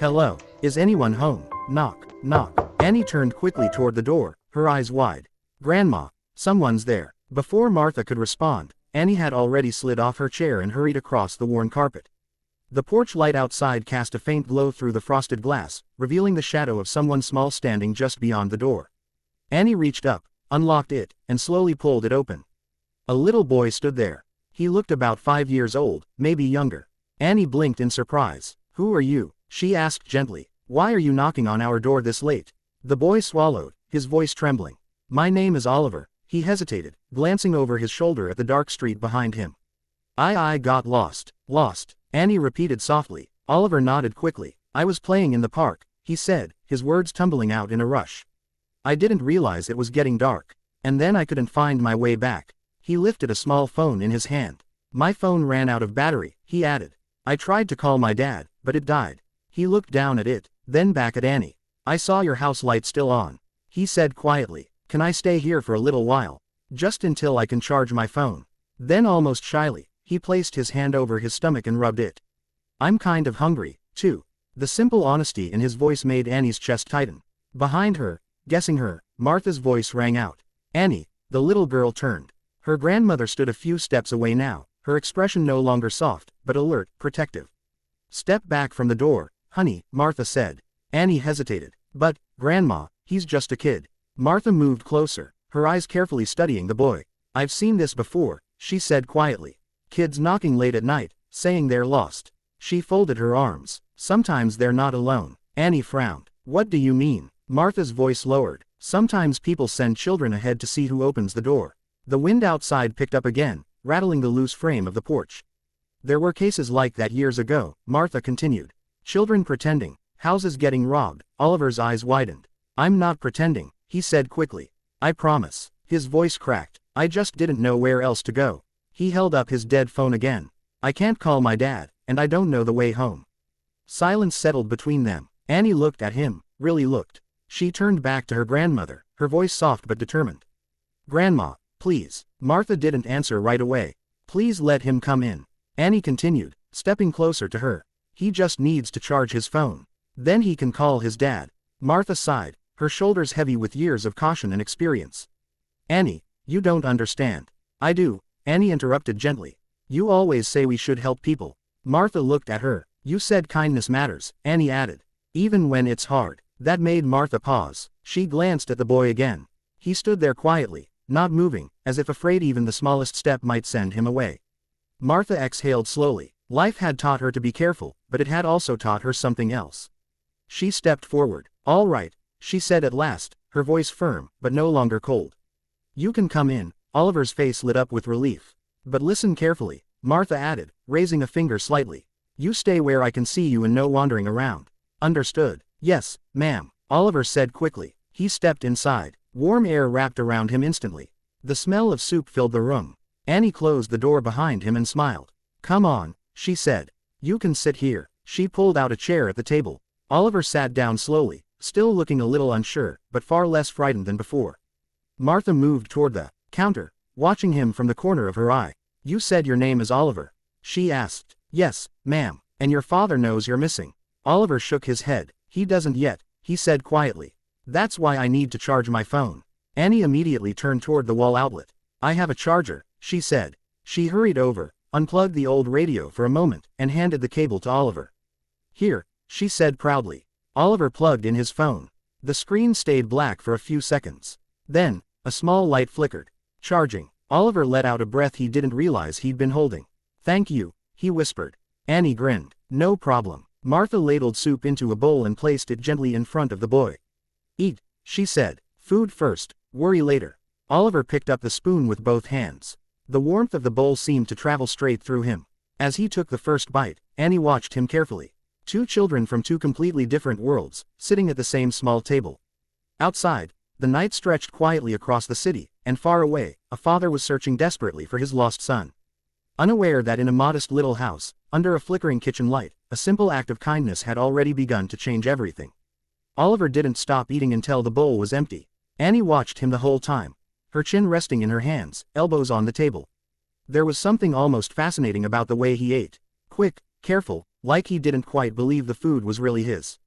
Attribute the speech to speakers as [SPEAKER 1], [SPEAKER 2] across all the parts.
[SPEAKER 1] Hello, is anyone home? Knock, knock. Annie turned quickly toward the door, her eyes wide. Grandma, someone's there. Before Martha could respond, Annie had already slid off her chair and hurried across the worn carpet. The porch light outside cast a faint glow through the frosted glass, revealing the shadow of someone small standing just beyond the door. Annie reached up, unlocked it, and slowly pulled it open. A little boy stood there. He looked about 5 years old, maybe younger. Annie blinked in surprise. "Who are you?" she asked gently. "Why are you knocking on our door this late?" The boy swallowed, his voice trembling. "My name is Oliver." He hesitated, glancing over his shoulder at the dark street behind him. I got lost." "Lost," Annie repeated softly. Oliver nodded quickly. "I was playing in the park," he said, his words tumbling out in a rush. "I didn't realize it was getting dark. And then I couldn't find my way back." He lifted a small phone in his hand. "My phone ran out of battery," he added. "I tried to call my dad, but it died." He looked down at it, then back at Annie. "I saw your house light still on," he said quietly. "Can I stay here for a little while? Just until I can charge my phone?" Then almost shyly, he placed his hand over his stomach and rubbed it. "I'm kind of hungry, too." The simple honesty in his voice made Annie's chest tighten. Behind her, guessing her, Martha's voice rang out. "Annie." The little girl turned. Her grandmother stood a few steps away now, her expression no longer soft, but alert, protective. "Step back from the door, honey," Martha said. Annie hesitated. "But, Grandma, he's just a kid." Martha moved closer, her eyes carefully studying the boy. "I've seen this before," she said quietly. "Kids knocking late at night, saying they're lost." She folded her arms. "Sometimes they're not alone." Annie frowned. "What do you mean?" Martha's voice lowered. "Sometimes people send children ahead to see who opens the door." The wind outside picked up again, rattling the loose frame of the porch. "There were cases like that years ago," Martha continued. "Children pretending, houses getting robbed." Oliver's eyes widened. "I'm not pretending," he said quickly. "I promise." His voice cracked. "I just didn't know where else to go." He held up his dead phone again. "I can't call my dad, and I don't know the way home." Silence settled between them. Annie looked at him, really looked. She turned back to her grandmother, her voice soft but determined. "Grandma, please." Martha didn't answer right away. "Please let him come in," Annie continued, stepping closer to her. "He just needs to charge his phone. Then he can call his dad." Martha sighed, her shoulders heavy with years of caution and experience. "Annie, you don't understand." "I do," Annie interrupted gently. "You always say we should help people." Martha looked at her. "You said kindness matters," Annie added. "Even when it's hard." That made Martha pause. She glanced at the boy again. He stood there quietly, not moving, as if afraid even the smallest step might send him away. Martha exhaled slowly. Life had taught her to be careful, but it had also taught her something else. She stepped forward. "All right," she said at last, her voice firm, but no longer cold. "You can come in." Oliver's face lit up with relief. "But listen carefully," Martha added, raising a finger slightly. "You stay where I can see you and no wandering around." "Understood." "Yes, ma'am," Oliver said quickly. He stepped inside. Warm air wrapped around him instantly. The smell of soup filled the room. Annie closed the door behind him and smiled. "Come on," she said. "You can sit here." She pulled out a chair at the table. Oliver sat down slowly, still looking a little unsure, but far less frightened than before. Martha moved toward the counter, watching him from the corner of her eye. "You said your name is Oliver?" she asked. "Yes, ma'am. And your father knows you're missing?" Oliver shook his head. "He doesn't yet," he said quietly. "That's why I need to charge my phone." Annie immediately turned toward the wall outlet. "I have a charger," she said. She hurried over, unplugged the old radio for a moment, and handed the cable to Oliver. "Here," she said proudly. Oliver plugged in his phone. The screen stayed black for a few seconds. Then, a small light flickered. "Charging." Oliver let out a breath he didn't realize he'd been holding. "Thank you," he whispered. Annie grinned. "No problem." Martha ladled soup into a bowl and placed it gently in front of the boy. "Eat," she said. "Food first, worry later." Oliver picked up the spoon with both hands. The warmth of the bowl seemed to travel straight through him. As he took the first bite, Annie watched him carefully. Two children from two completely different worlds, sitting at the same small table. Outside, the night stretched quietly across the city, and far away, a father was searching desperately for his lost son. Unaware that in a modest little house, under a flickering kitchen light, a simple act of kindness had already begun to change everything. Oliver didn't stop eating until the bowl was empty. Annie watched him the whole time, her chin resting in her hands, elbows on the table. There was something almost fascinating about the way he ate. Quick, careful, like he didn't quite believe the food was really his.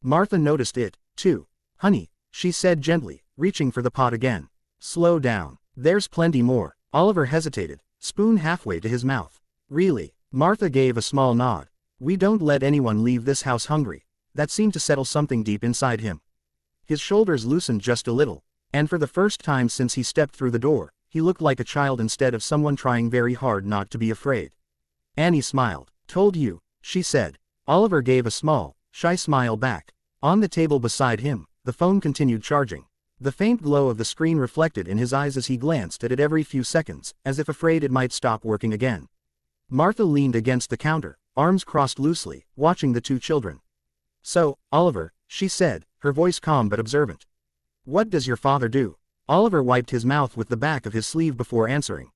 [SPEAKER 1] Martha noticed it, too. "Honey," she said gently, reaching for the pot again. "Slow down. There's plenty more." Oliver hesitated, spoon halfway to his mouth. "Really?" Martha gave a small nod. "We don't let anyone leave this house hungry." That seemed to settle something deep inside him. His shoulders loosened just a little, and for the first time since he stepped through the door, he looked like a child instead of someone trying very hard not to be afraid. Annie smiled. "Told you," she said. Oliver gave a small, shy smile back. On the table beside him, the phone continued charging. The faint glow of the screen reflected in his eyes as he glanced at it every few seconds, as if afraid it might stop working again. Martha leaned against the counter, arms crossed loosely, watching the two children. "So, Oliver," she said, her voice calm but observant. "What does your father do?" Oliver wiped his mouth with the back of his sleeve before answering.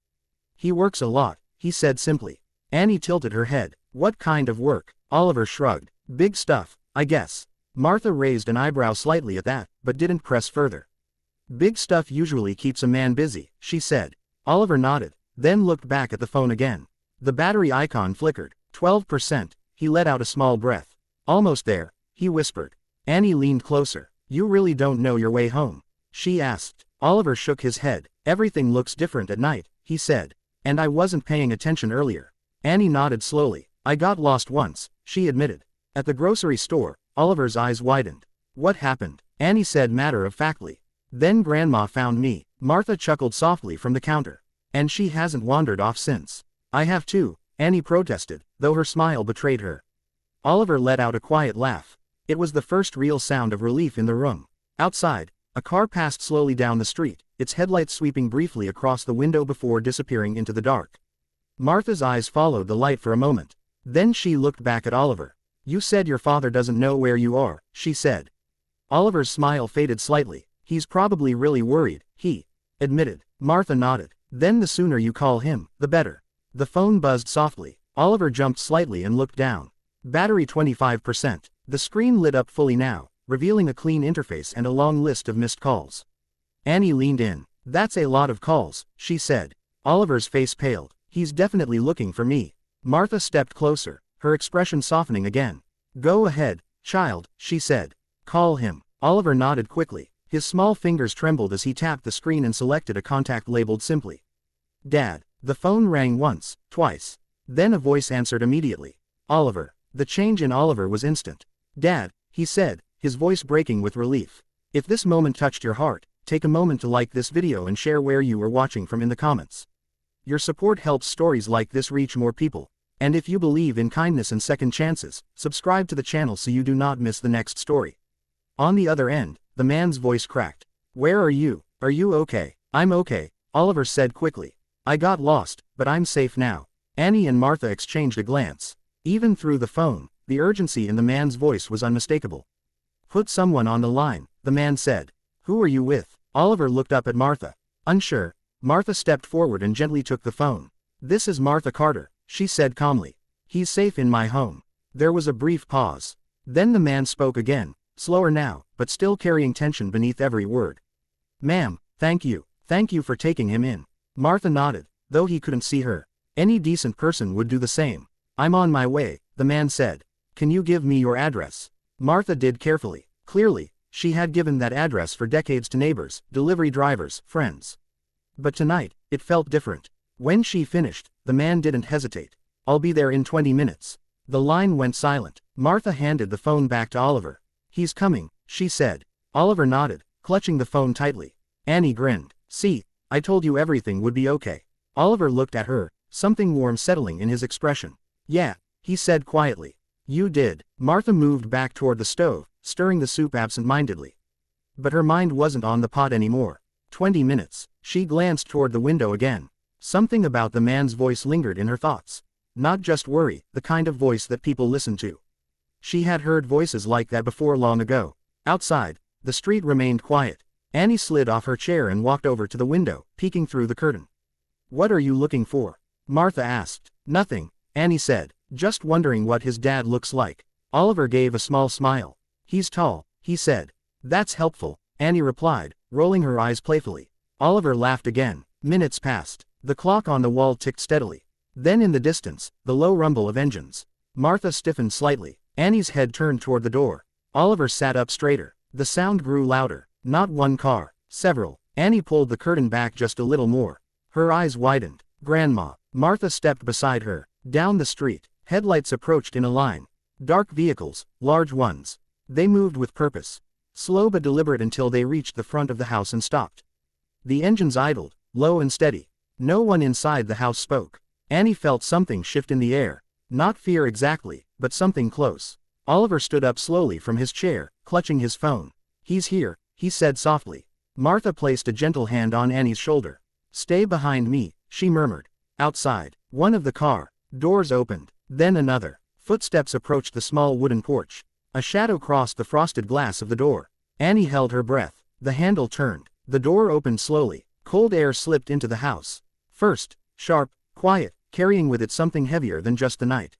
[SPEAKER 1] "He works a lot," he said simply. Annie tilted her head. "What kind of work?" Oliver shrugged. "Big stuff, I guess." Martha raised an eyebrow slightly at that, but didn't press further. "Big stuff usually keeps a man busy," she said. Oliver nodded, then looked back at the phone again. The battery icon flickered. 12%, he let out a small breath. "Almost there," he whispered. Annie leaned closer. "You really don't know your way home?" she asked. Oliver shook his head. "Everything looks different at night," he said. "And I wasn't paying attention earlier." Annie nodded slowly. "I got lost once," she admitted. At the grocery store, Oliver's eyes widened. "What happened?" Annie said matter-of-factly. "Then Grandma found me." Martha chuckled softly from the counter. "And she hasn't wandered off since." "I have too," Annie protested, though her smile betrayed her. Oliver let out a quiet laugh. It was the first real sound of relief in the room. Outside, a car passed slowly down the street, its headlights sweeping briefly across the window before disappearing into the dark. Martha's eyes followed the light for a moment. Then she looked back at Oliver. "You said your father doesn't know where you are," she said. Oliver's smile faded slightly. "He's probably really worried," he admitted. Martha nodded. "Then the sooner you call him, the better." The phone buzzed softly. Oliver jumped slightly and looked down. Battery 25%. The screen lit up fully now, revealing a clean interface and a long list of missed calls. Annie leaned in. "That's a lot of calls," she said. Oliver's face paled. "He's definitely looking for me." Martha stepped closer, her expression softening again. "Go ahead, child," she said. "Call him." Oliver nodded quickly. His small fingers trembled as he tapped the screen and selected a contact labeled simply "Dad." The phone rang once, twice. Then a voice answered immediately. "Oliver." The change in Oliver was instant. "Dad," he said, his voice breaking with relief. If this moment touched your heart, take a moment to like this video and share where you are watching from in the comments. Your support helps stories like this reach more people. And if you believe in kindness and second chances, subscribe to the channel so you do not miss the next story. On the other end, the man's voice cracked. "Where are you? Are you okay?" "I'm okay," Oliver said quickly. "I got lost, but I'm safe now." Annie and Martha exchanged a glance. Even through the phone, the urgency in the man's voice was unmistakable. "Put someone on the line," the man said. "Who are you with?" Oliver looked up at Martha. Unsure, Martha stepped forward and gently took the phone. "This is Martha Carter," she said calmly. "He's safe in my home." There was a brief pause. Then the man spoke again, slower now, but still carrying tension beneath every word. "Ma'am, thank you. Thank you for taking him in." Martha nodded, though he couldn't see her. "Any decent person would do the same." "I'm on my way," the man said. "Can you give me your address?" Martha did carefully. Clearly, she had given that address for decades to neighbors, delivery drivers, friends. But tonight, it felt different. When she finished, the man didn't hesitate. "I'll be there in 20 minutes. The line went silent. Martha handed the phone back to Oliver. "He's coming," she said. Oliver nodded, clutching the phone tightly. Annie grinned. "See, I told you everything would be okay." Oliver looked at her, something warm settling in his expression. "Yeah," he said quietly. "You did." Martha moved back toward the stove, stirring the soup absent-mindedly. But her mind wasn't on the pot anymore. 20 minutes. She glanced toward the window again. Something about the man's voice lingered in her thoughts. Not just worry, the kind of voice that people listen to. She had heard voices like that before long ago. Outside, the street remained quiet. Annie slid off her chair and walked over to the window, peeking through the curtain. "What are you looking for?" Martha asked. "Nothing," Annie said. "Just wondering what his dad looks like." Oliver gave a small smile. "He's tall," he said. "That's helpful," Annie replied, rolling her eyes playfully. Oliver laughed again. Minutes passed. The clock on the wall ticked steadily. Then in the distance, the low rumble of engines. Martha stiffened slightly. Annie's head turned toward the door. Oliver sat up straighter. The sound grew louder. Not one car. Several. Annie pulled the curtain back just a little more. Her eyes widened. Grandma. Martha stepped beside her. Down the street. Headlights approached in a line. Dark vehicles, large ones. They moved with purpose. Slow but deliberate until they reached the front of the house and stopped. The engines idled, low and steady. No one inside the house spoke. Annie felt something shift in the air. Not fear exactly, but something close. Oliver stood up slowly from his chair, clutching his phone. "He's here," he said softly. Martha placed a gentle hand on Annie's shoulder. "Stay behind me," she murmured. Outside, one of the car doors opened, then another. Footsteps approached the small wooden porch. A shadow crossed the frosted glass of the door. Annie held her breath. The handle turned. The door opened slowly. Cold air slipped into the house. First, sharp, quiet, carrying with it something heavier than just the night.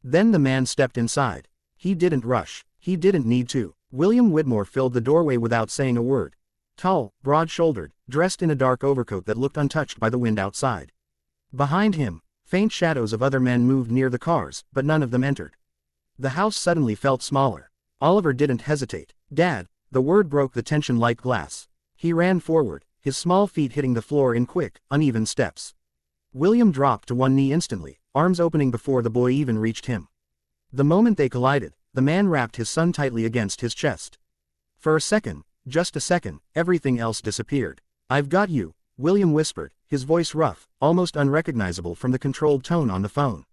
[SPEAKER 1] Then the man stepped inside. He didn't rush. He didn't need to. William Whitmore filled the doorway without saying a word. Tall, broad-shouldered, dressed in a dark overcoat that looked untouched by the wind outside. Behind him, faint shadows of other men moved near the cars, but none of them entered. The house suddenly felt smaller. Oliver didn't hesitate. "Dad," the word broke the tension like glass. He ran forward, his small feet hitting the floor in quick, uneven steps. William dropped to one knee instantly, arms opening before the boy even reached him. The moment they collided, the man wrapped his son tightly against his chest. For a second, just a second, everything else disappeared. "I've got you," William whispered, his voice rough, almost unrecognizable from the controlled tone on the phone.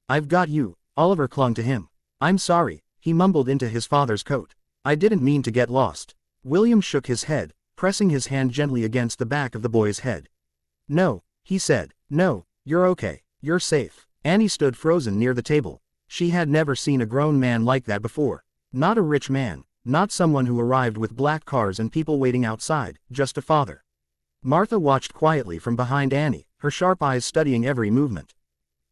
[SPEAKER 1] "I've got you." Oliver clung to him. "I'm sorry," he mumbled into his father's coat. "I didn't mean to get lost." William shook his head, pressing his hand gently against the back of the boy's head. "No," he said. "No, you're okay. You're safe." Annie stood frozen near the table. She had never seen a grown man like that before. Not a rich man, not someone who arrived with black cars and people waiting outside, just a father. Martha watched quietly from behind Annie, her sharp eyes studying every movement.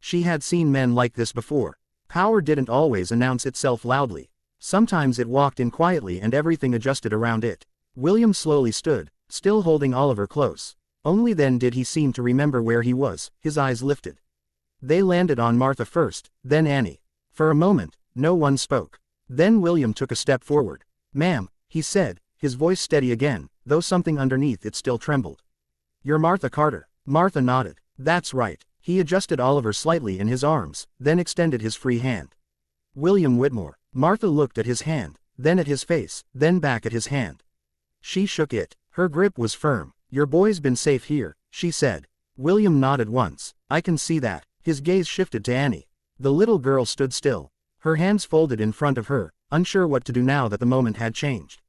[SPEAKER 1] She had seen men like this before. Power didn't always announce itself loudly. Sometimes it walked in quietly and everything adjusted around it. William slowly stood, still holding Oliver close. Only then did he seem to remember where he was, his eyes lifted. They landed on Martha first, then Annie. For a moment, no one spoke. Then William took a step forward. "Ma'am," he said, his voice steady again, though something underneath it still trembled. "You're Martha Carter." Martha nodded. "That's right." He adjusted Oliver slightly in his arms, then extended his free hand. "William Whitmore." Martha looked at his hand, then at his face, then back at his hand. She shook it. Her grip was firm. "Your boy's been safe here," she said. William nodded once. "I can see that." His gaze shifted to Annie. The little girl stood still, her hands folded in front of her, unsure what to do now that the moment had changed.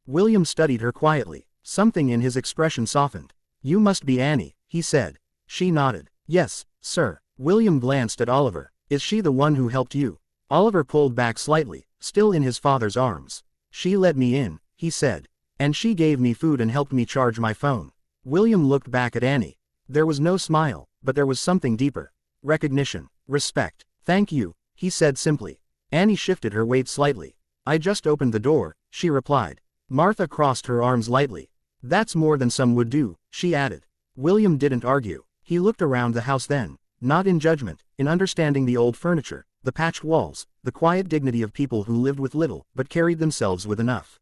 [SPEAKER 1] William studied her quietly. Something in his expression softened. "You must be Annie," he said. She nodded. "Yes, sir." William glanced at Oliver. "Is she the one who helped you?" Oliver pulled back slightly, still in his father's arms. "She let me in," he said. "And she gave me food and helped me charge my phone." William looked back at Annie. There was no smile, but there was something deeper. Recognition. Respect. "Thank you," he said simply. Annie shifted her weight slightly. "I just opened the door," she replied. Martha crossed her arms lightly. "That's more than some would do," she added. William didn't argue. He looked around the house then, not in judgment, in understanding the old furniture, the patched walls, the quiet dignity of people who lived with little, but carried themselves with enough.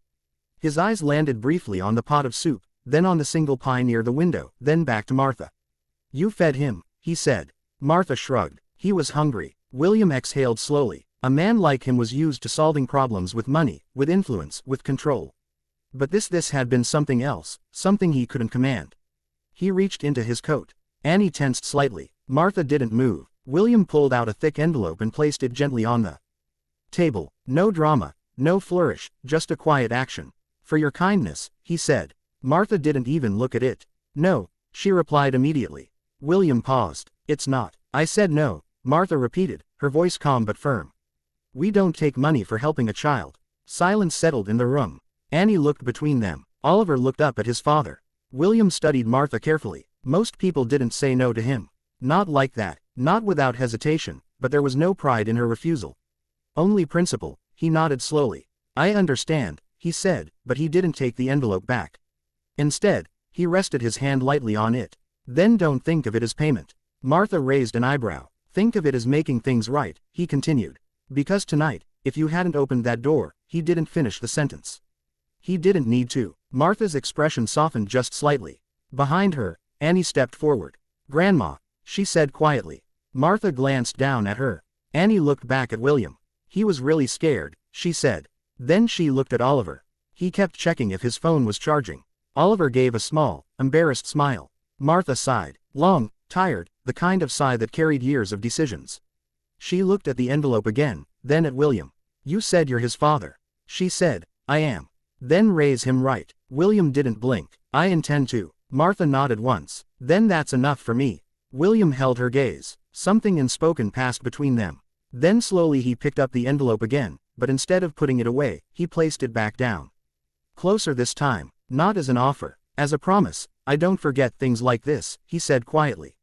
[SPEAKER 1] His eyes landed briefly on the pot of soup, then on the single pie near the window, then back to Martha. "You fed him," he said. Martha shrugged. "He was hungry." William exhaled slowly. A man like him was used to solving problems with money, with influence, with control. But this had been something else, something he couldn't command. He reached into his coat. Annie tensed slightly. Martha didn't move. William pulled out a thick envelope and placed it gently on the table. No drama, no flourish, just a quiet action. "For your kindness," he said. Martha didn't even look at it. "No," she replied immediately. William paused. "It's not." "I said no," Martha repeated, her voice calm but firm. "We don't take money for helping a child." Silence settled in the room. Annie looked between them. Oliver looked up at his father. William studied Martha carefully. Most people didn't say no to him. Not like that, not without hesitation, but there was no pride in her refusal. Only principle. He nodded slowly. "I understand," he said, but he didn't take the envelope back. Instead, he rested his hand lightly on it. "Then don't think of it as payment." Martha raised an eyebrow. "Think of it as making things right," he continued. Because tonight, if you hadn't opened that door, he didn't finish the sentence. He didn't need to. Martha's expression softened just slightly. Behind her, Annie stepped forward. Grandma, she said quietly. Martha glanced down at her. Annie looked back at William. He was really scared, she said. Then she looked at Oliver. He kept checking if his phone was charging. Oliver gave a small, embarrassed smile. Martha sighed. Long, tired, the kind of sigh that carried years of decisions. She looked at the envelope again, then at William. You said you're his father. She said, I am. Then raise him right. William didn't blink. I intend to. Martha nodded once. Then that's enough for me. William held her gaze. Something unspoken passed between them. Then slowly he picked up the envelope again, but instead of putting it away, he placed it back down. Closer this time. Not as an offer. As a promise. I don't forget things like this, he said quietly.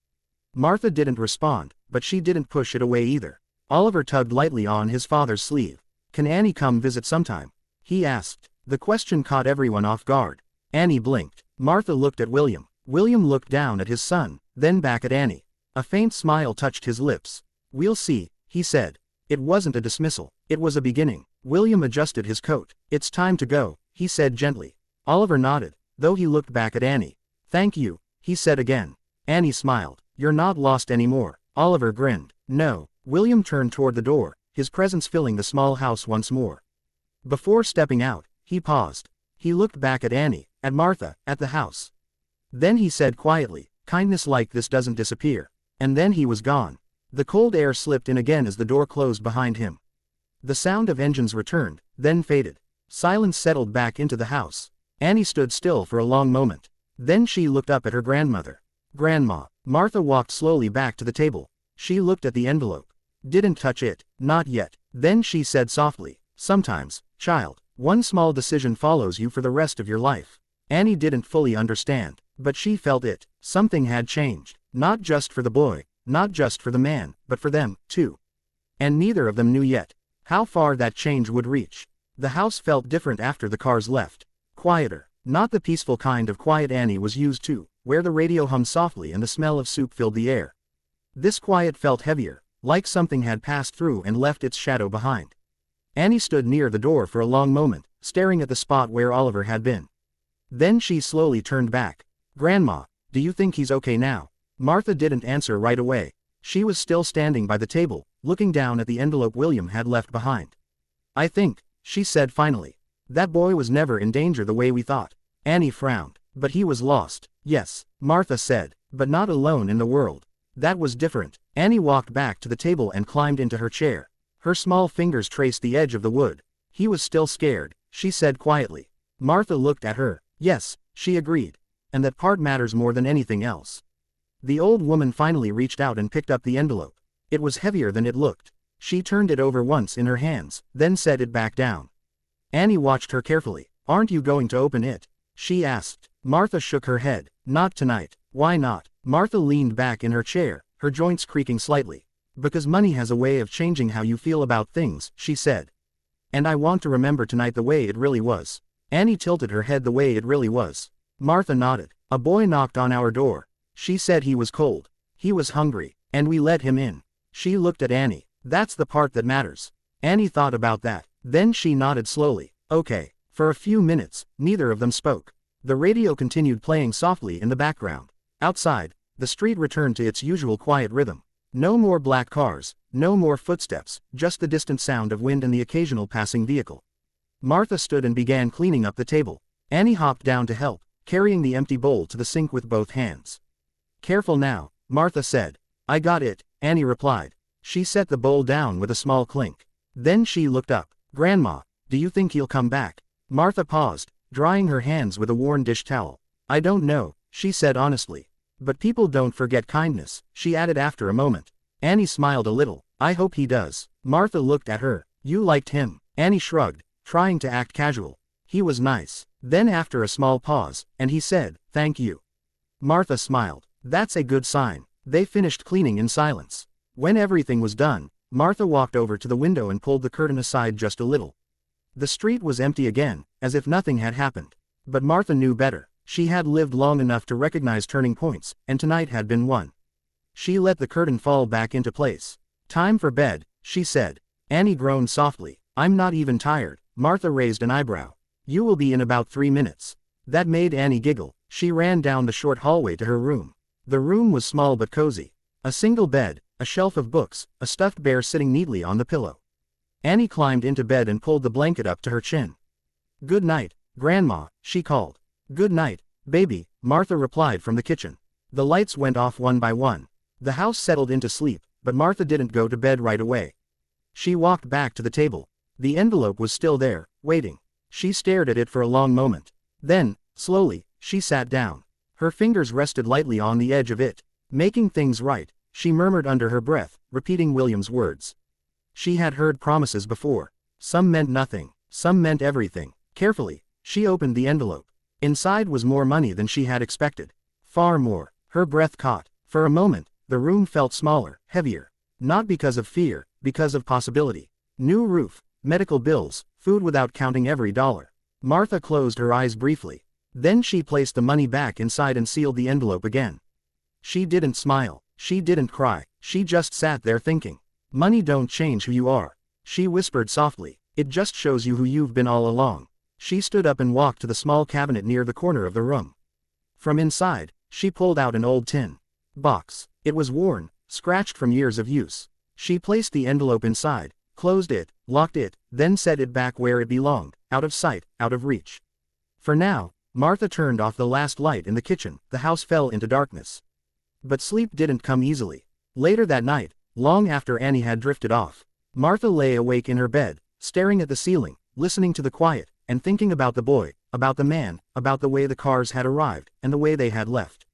[SPEAKER 1] Martha didn't respond, but she didn't push it away either. Oliver tugged lightly on his father's sleeve. Can Annie come visit sometime? He asked. The question caught everyone off guard. Annie blinked. Martha looked at William. William looked down at his son, then back at Annie. A faint smile touched his lips. We'll see, he said. It wasn't a dismissal. It was a beginning. William adjusted his coat. It's time to go, he said gently. Oliver nodded, though he looked back at Annie. Thank you, he said again. Annie smiled. You're not lost anymore. Oliver grinned. No. William turned toward the door, his presence filling the small house once more. Before stepping out, he paused. He looked back at Annie, at Martha, at the house. Then he said quietly, kindness like this doesn't disappear. And then he was gone. The cold air slipped in again as the door closed behind him. The sound of engines returned, then faded. Silence settled back into the house. Annie stood still for a long moment. Then she looked up at her grandmother. Grandma. Martha walked slowly back to the table. She looked at the envelope. Didn't touch it. Not yet. Then she said softly, sometimes, child, one small decision follows you for the rest of your life. Annie didn't fully understand, but she felt it. Something had changed. Not just for the boy, not just for the man, but for them, too. And neither of them knew yet how far that change would reach. The house felt different after the cars left. Quieter. Not the peaceful kind of quiet Annie was used to, where the radio hummed softly and the smell of soup filled the air. This quiet felt heavier, like something had passed through and left its shadow behind. Annie stood near the door for a long moment, staring at the spot where Oliver had been. Then she slowly turned back. Grandma, do you think he's okay now? Martha didn't answer right away. She was still standing by the table, looking down at the envelope William had left behind. I think, she said finally. That boy was never in danger the way we thought. Annie frowned. But he was lost. Yes, Martha said, but not alone in the world. That was different. Annie walked back to the table and climbed into her chair. Her small fingers traced the edge of the wood. He was still scared, she said quietly. Martha looked at her. Yes, she agreed. And that part matters more than anything else. The old woman finally reached out and picked up the envelope. It was heavier than it looked. She turned it over once in her hands, then set it back down. Annie watched her carefully. Aren't you going to open it? She asked. Martha shook her head. Not tonight. Why not? Martha leaned back in her chair, her joints creaking slightly. Because money has a way of changing how you feel about things, she said. And I want to remember tonight the way it really was. Annie tilted her head the way it really was. Martha nodded. A boy knocked on our door. She said he was cold. He was hungry. And we let him in. She looked at Annie. That's the part that matters. Annie thought about that. Then she nodded slowly. Okay. For a few minutes, neither of them spoke. The radio continued playing softly in the background. Outside, the street returned to its usual quiet rhythm. No more black cars, no more footsteps, just the distant sound of wind and the occasional passing vehicle. Martha stood and began cleaning up the table. Annie hopped down to help, carrying the empty bowl to the sink with both hands. Careful now, Martha said. I got it, Annie replied. She set the bowl down with a small clink. Then she looked up. Grandma, do you think he'll come back? Martha paused, drying her hands with a worn dish towel. I don't know, she said honestly. But people don't forget kindness, she added after a moment. Annie smiled a little. I hope he does. Martha looked at her. You liked him. Annie shrugged, trying to act casual. He was nice. Then after a small pause, and he said, thank you. Martha smiled. That's a good sign. They finished cleaning in silence. When everything was done, Martha walked over to the window and pulled the curtain aside just a little. The street was empty again, as if nothing had happened. But Martha knew better. She had lived long enough to recognize turning points, and tonight had been one. She let the curtain fall back into place. Time for bed, she said. Annie groaned softly. I'm not even tired. Martha raised an eyebrow. You will be in about 3 minutes. That made Annie giggle. She ran down the short hallway to her room. The room was small but cozy. A single bed, a shelf of books, a stuffed bear sitting neatly on the pillow. Annie climbed into bed and pulled the blanket up to her chin. Good night, Grandma, she called. Good night, baby, Martha replied from the kitchen. The lights went off one by one. The house settled into sleep, but Martha didn't go to bed right away. She walked back to the table. The envelope was still there, waiting. She stared at it for a long moment. Then, slowly, she sat down. Her fingers rested lightly on the edge of it. Making things right, she murmured under her breath, repeating William's words. She had heard promises before. Some meant nothing, some meant everything. Carefully, she opened the envelope. Inside was more money than she had expected. Far more. Her breath caught. For a moment, the room felt smaller, heavier. Not because of fear, because of possibility. New roof, medical bills, food without counting every dollar. Martha closed her eyes briefly. Then she placed the money back inside and sealed the envelope again. She didn't smile. She didn't cry. She just sat there thinking. Money don't change who you are. She whispered softly. It just shows you who you've been all along. She stood up and walked to the small cabinet near the corner of the room. From inside, she pulled out an old tin box. It was worn, scratched from years of use. She placed the envelope inside, closed it, locked it, then set it back where it belonged, out of sight, out of reach. For now, Martha turned off the last light in the kitchen. The house fell into darkness. But sleep didn't come easily. Later that night, long after Annie had drifted off, Martha lay awake in her bed, staring at the ceiling, listening to the quiet, and thinking about the boy, about the man, about the way the cars had arrived, and the way they had left.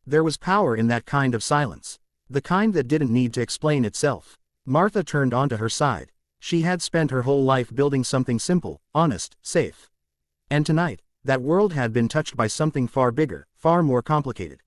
[SPEAKER 1] There was power in that kind of silence. The kind that didn't need to explain itself. Martha turned onto her side. She had spent her whole life building something simple, honest, safe. And tonight, that world had been touched by something far bigger, far more complicated.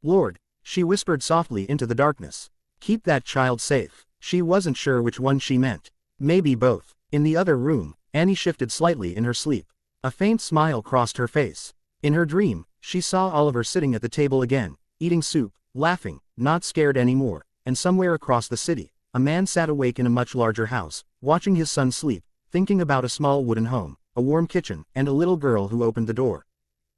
[SPEAKER 1] Lord, she whispered softly into the darkness. Keep that child safe. She wasn't sure which one she meant. Maybe both. In the other room, Annie shifted slightly in her sleep. A faint smile crossed her face. In her dream, she saw Oliver sitting at the table again, eating soup, laughing, not scared anymore, and somewhere across the city, a man sat awake in a much larger house, watching his son sleep, thinking about a small wooden home, a warm kitchen, and a little girl who opened the door.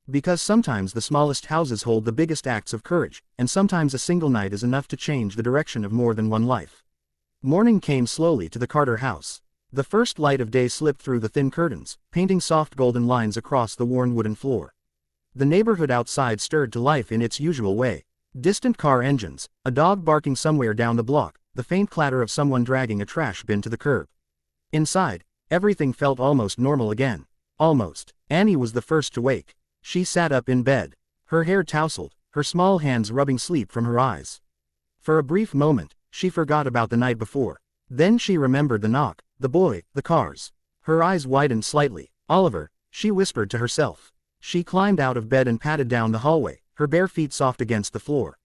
[SPEAKER 1] Because sometimes the smallest houses hold the biggest acts of courage, and sometimes a single night is enough to change the direction of more than one life. Morning came slowly to the Carter house. The first light of day slipped through the thin curtains, painting soft golden lines across the worn wooden floor. The neighborhood outside stirred to life in its usual way. Distant car engines, a dog barking somewhere down the block, the faint clatter of someone dragging a trash bin to the curb. Inside, everything felt almost normal again. Almost. Annie was the first to wake. She sat up in bed. Her hair tousled, her small hands rubbing sleep from her eyes. For a brief moment, she forgot about the night before. Then she remembered the knock, the boy, the cars. Her eyes widened slightly. Oliver, she whispered to herself. She climbed out of bed and padded down the hallway, her bare feet soft against the floor.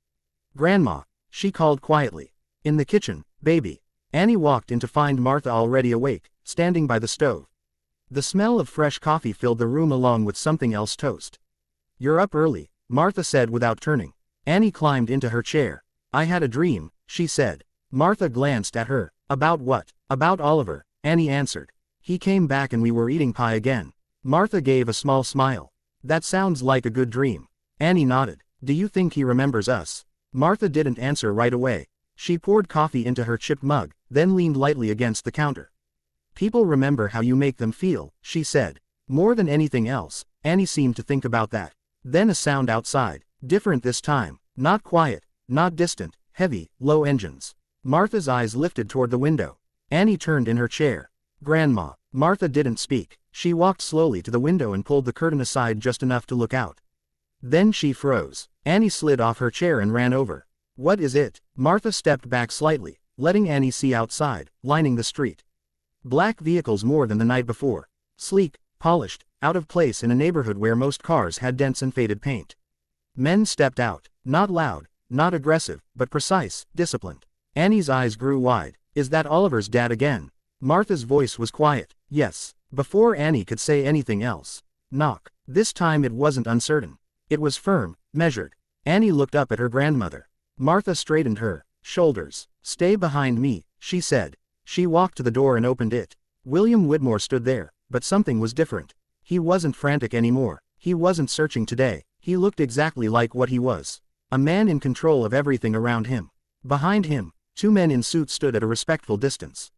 [SPEAKER 1] Grandma, she called quietly. In the kitchen, baby. Annie walked in to find Martha already awake, standing by the stove. The smell of fresh coffee filled the room along with something else toast. You're up early, Martha said without turning. Annie climbed into her chair. I had a dream, she said. Martha glanced at her. About what? About Oliver, Annie answered. He came back and we were eating pie again. Martha gave a small smile. That sounds like a good dream. Annie nodded. Do you think he remembers us? Martha didn't answer right away. She poured coffee into her chipped mug, then leaned lightly against the counter. People remember how you make them feel, she said. More than anything else, Annie seemed to think about that. Then a sound outside. Different this time. Not quiet, not distant, heavy, low engines. Martha's eyes lifted toward the window. Annie turned in her chair. Grandma. Martha didn't speak. She walked slowly to the window and pulled the curtain aside just enough to look out. Then she froze. Annie slid off her chair and ran over. What is it? Martha stepped back slightly, letting Annie see outside, lining the street. Black vehicles more than the night before. Sleek, polished, out of place in a neighborhood where most cars had dents and faded paint. Men stepped out. Not loud, not aggressive, but precise, disciplined. Annie's eyes grew wide. Is that Oliver's dad again? Martha's voice was quiet. Yes. Before Annie could say anything else. Knock. This time it wasn't uncertain. It was firm, measured. Annie looked up at her grandmother. Martha straightened her shoulders. Stay behind me, she said. She walked to the door and opened it. William Whitmore stood there, but something was different. He wasn't frantic anymore. He wasn't searching today. He looked exactly like what he was. A man in control of everything around him. Behind him, 2 men in suits stood at a respectful distance.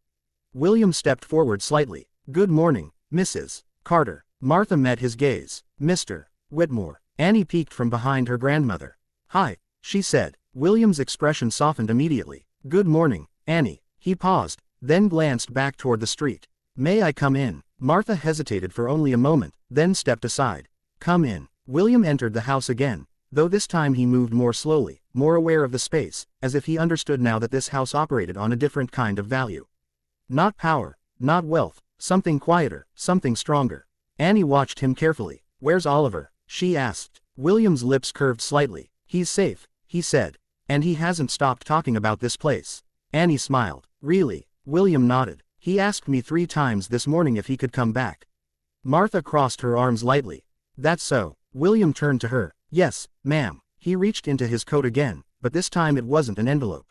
[SPEAKER 1] William stepped forward slightly. "Good morning, Mrs. Carter." Martha met his gaze. "Mr. Whitmore." Annie peeked from behind her grandmother. "Hi," she said. William's expression softened immediately. "Good morning, Annie." He paused, then glanced back toward the street. "May I come in?" Martha hesitated for only a moment, then stepped aside. "Come in." William entered the house again, though this time he moved more slowly, more aware of the space, as if he understood now that this house operated on a different kind of value. Not power, not wealth, something quieter, something stronger. Annie watched him carefully. "Where's Oliver?" she asked. William's lips curved slightly. "He's safe," he said. "And he hasn't stopped talking about this place." Annie smiled. "Really?" William nodded. "He asked me 3 times this morning if he could come back." Martha crossed her arms lightly. "That's so." William turned to her. "Yes, ma'am." He reached into his coat again, but this time it wasn't an envelope.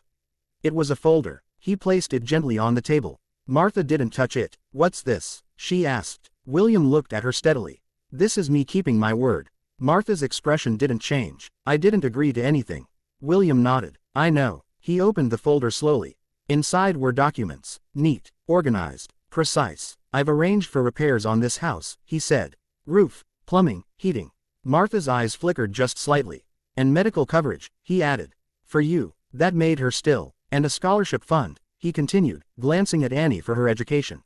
[SPEAKER 1] It was a folder. He placed it gently on the table. Martha didn't touch it. "What's this?" she asked. William looked at her steadily. "This is me keeping my word." Martha's expression didn't change. "I didn't agree to anything." William nodded. "I know." He opened the folder slowly. Inside were documents. Neat, organized, precise. "I've arranged for repairs on this house," he said. "Roof, plumbing, heating." Martha's eyes flickered just slightly. "And medical coverage," he added. "For you." That made her still. "And a scholarship fund," he continued, glancing at Annie for her education.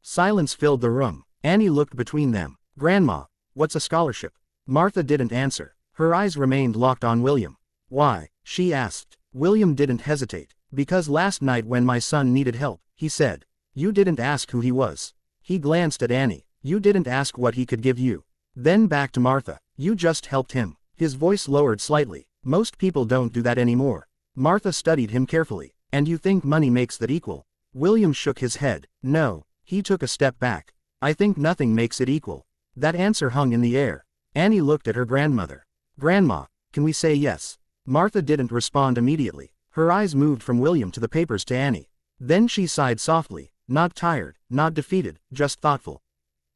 [SPEAKER 1] Silence filled the room. Annie looked between them. "Grandma, what's a scholarship?" Martha didn't answer. Her eyes remained locked on William. "Why?" she asked. William didn't hesitate. "Because last night when my son needed help," he said. "You didn't ask who he was." He glanced at Annie. "You didn't ask what he could give you." Then back to Martha. "You just helped him." His voice lowered slightly. "Most people don't do that anymore." Martha studied him carefully. "And you think money makes that equal?" William shook his head. "No." He took a step back. "I think nothing makes it equal." That answer hung in the air. Annie looked at her grandmother. "Grandma, can we say yes?" Martha didn't respond immediately. Her eyes moved from William to the papers to Annie. Then she sighed softly, not tired, not defeated, just thoughtful.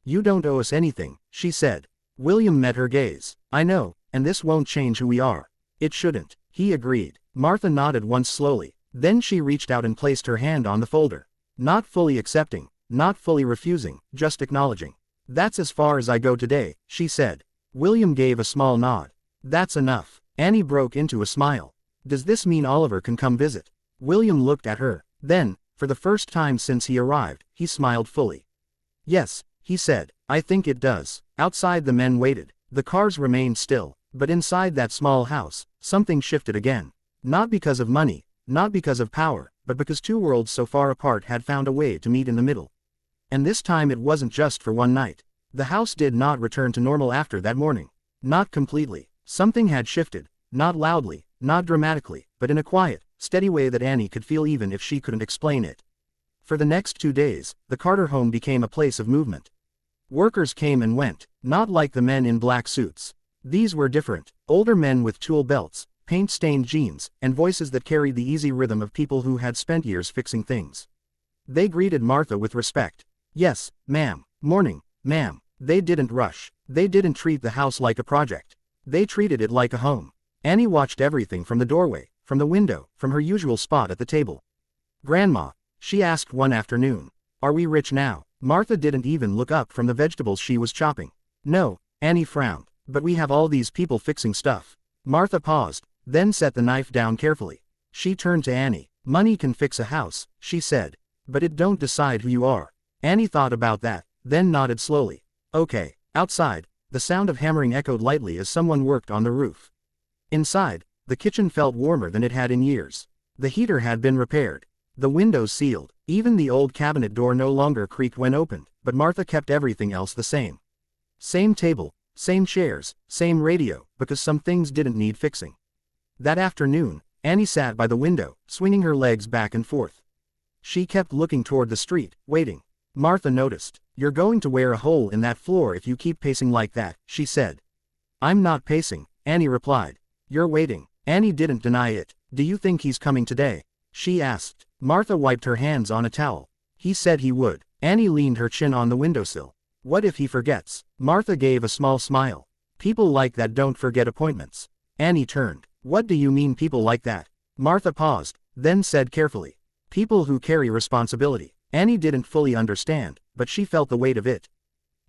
[SPEAKER 1] "You don't owe us anything," she said. William met her gaze. "I know, and this won't change who we are." "It shouldn't," he agreed. Martha nodded once slowly. Then she reached out and placed her hand on the folder. Not fully accepting, not fully refusing, just acknowledging. "That's as far as I go today," she said. William gave a small nod. "That's enough." Annie broke into a smile. "Does this mean Oliver can come visit?" William looked at her. Then, for the first time since he arrived, he smiled fully. "Yes," he said, "I think it does." Outside the men waited. The cars remained still, but inside that small house, something shifted again. Not because of money, not because of power, but because 2 worlds so far apart had found a way to meet in the middle. And this time it wasn't just for one night. The house did not return to normal after that morning. Not completely. Something had shifted, not loudly, not dramatically, but in a quiet, steady way that Annie could feel even if she couldn't explain it. For the next 2 days, the Carter home became a place of movement. Workers came and went, not like the men in black suits. These were different, older men with tool belts, paint-stained jeans, and voices that carried the easy rhythm of people who had spent years fixing things. They greeted Martha with respect. "Yes, ma'am." "Morning, ma'am." They didn't rush. They didn't treat the house like a project. They treated it like a home. Annie watched everything from the doorway, from the window, from her usual spot at the table. "Grandma," she asked one afternoon, "are we rich now?" Martha didn't even look up from the vegetables she was chopping. "No," Annie frowned, "but we have all these people fixing stuff." Martha paused, then set the knife down carefully. She turned to Annie. "Money can fix a house," she said. "But it don't decide who you are." Annie thought about that, then nodded slowly. "Okay." Outside, the sound of hammering echoed lightly as someone worked on the roof. Inside, the kitchen felt warmer than it had in years. The heater had been repaired. The windows sealed. Even the old cabinet door no longer creaked when opened, but Martha kept everything else the same. Same table, same chairs, same radio, because some things didn't need fixing. That afternoon, Annie sat by the window, swinging her legs back and forth. She kept looking toward the street, waiting. Martha noticed. "You're going to wear a hole in that floor if you keep pacing like that," she said. "I'm not pacing," Annie replied. "You're waiting." Annie didn't deny it. "Do you think he's coming today?" she asked. Martha wiped her hands on a towel. He said he would. Annie leaned her chin on the windowsill. What if he forgets? Martha gave a small smile. People like that don't forget appointments. Annie turned. What do you mean people like that? Martha paused, then said carefully. People who carry responsibility. Annie didn't fully understand, but she felt the weight of it.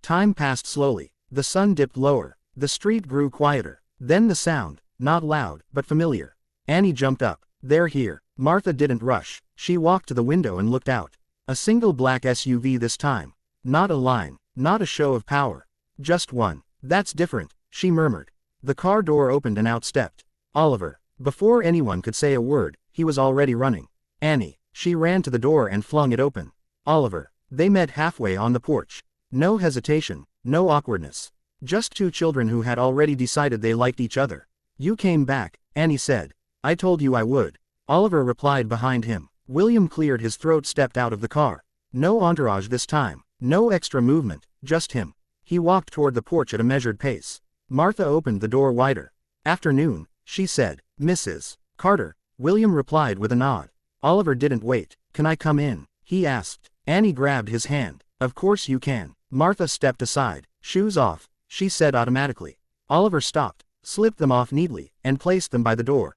[SPEAKER 1] Time passed slowly. The sun dipped lower. The street grew quieter. Then the sound, not loud, but familiar. Annie jumped up. They're here. Martha didn't rush. She walked to the window and looked out. A single black SUV this time. Not a line, not a show of power. Just one. That's different, she murmured. The car door opened and out stepped Oliver. Before anyone could say a word, he was already running. Annie. She ran to the door and flung it open. Oliver. They met halfway on the porch. No hesitation, no awkwardness. Just two children who had already decided they liked each other. You came back, Annie said. I told you I would. Oliver replied behind him. William cleared his throat, stepped out of the car. No entourage this time. No extra movement, just him. He walked toward the porch at a measured pace. Martha opened the door wider. Afternoon, she said. Mrs. Carter. William replied with a nod. Oliver didn't wait. Can I come in? He asked. Annie grabbed his hand. Of course you can. Martha stepped aside. Shoes off, she said automatically. Oliver stopped, slipped them off neatly, and placed them by the door.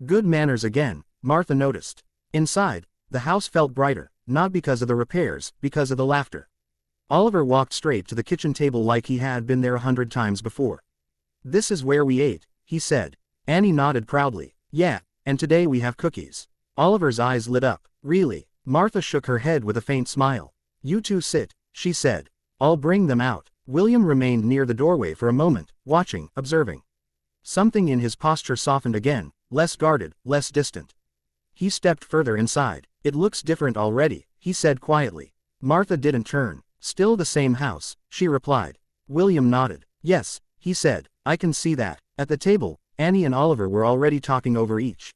[SPEAKER 1] Good manners again, Martha noticed. Inside, the house felt brighter, not because of the repairs, because of the laughter. Oliver walked straight to the kitchen table like he had been there 100 times before. This is where we ate, he said. Annie nodded proudly. Yeah, and today we have cookies. Oliver's eyes lit up. Really? Martha shook her head with a faint smile. You two sit, she said. I'll bring them out. William remained near the doorway for a moment, watching, observing. Something in his posture softened again, less guarded, less distant. He stepped further inside. It looks different already, he said quietly. Martha didn't turn. Still the same house, she replied. William nodded. Yes, he said, I can see that. At the table, Annie and Oliver were already talking over each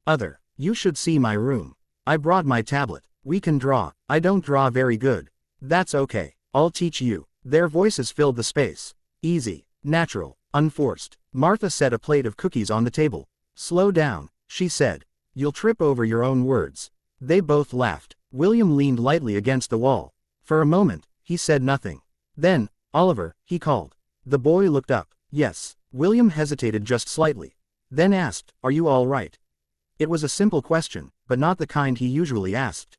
[SPEAKER 1] other. You should see my room. I brought my tablet. We can draw. I don't draw very good. That's okay. I'll teach you. Their voices filled the space. Easy, natural, unforced. Martha set a plate of cookies on the table. Slow down, she said. You'll trip over your own words. They both laughed. William leaned lightly against the wall. For a moment, he said nothing. Then, Oliver, he called. The boy looked up. Yes. William hesitated just slightly. Then asked, Are you all right? It was a simple question, but not the kind he usually asked.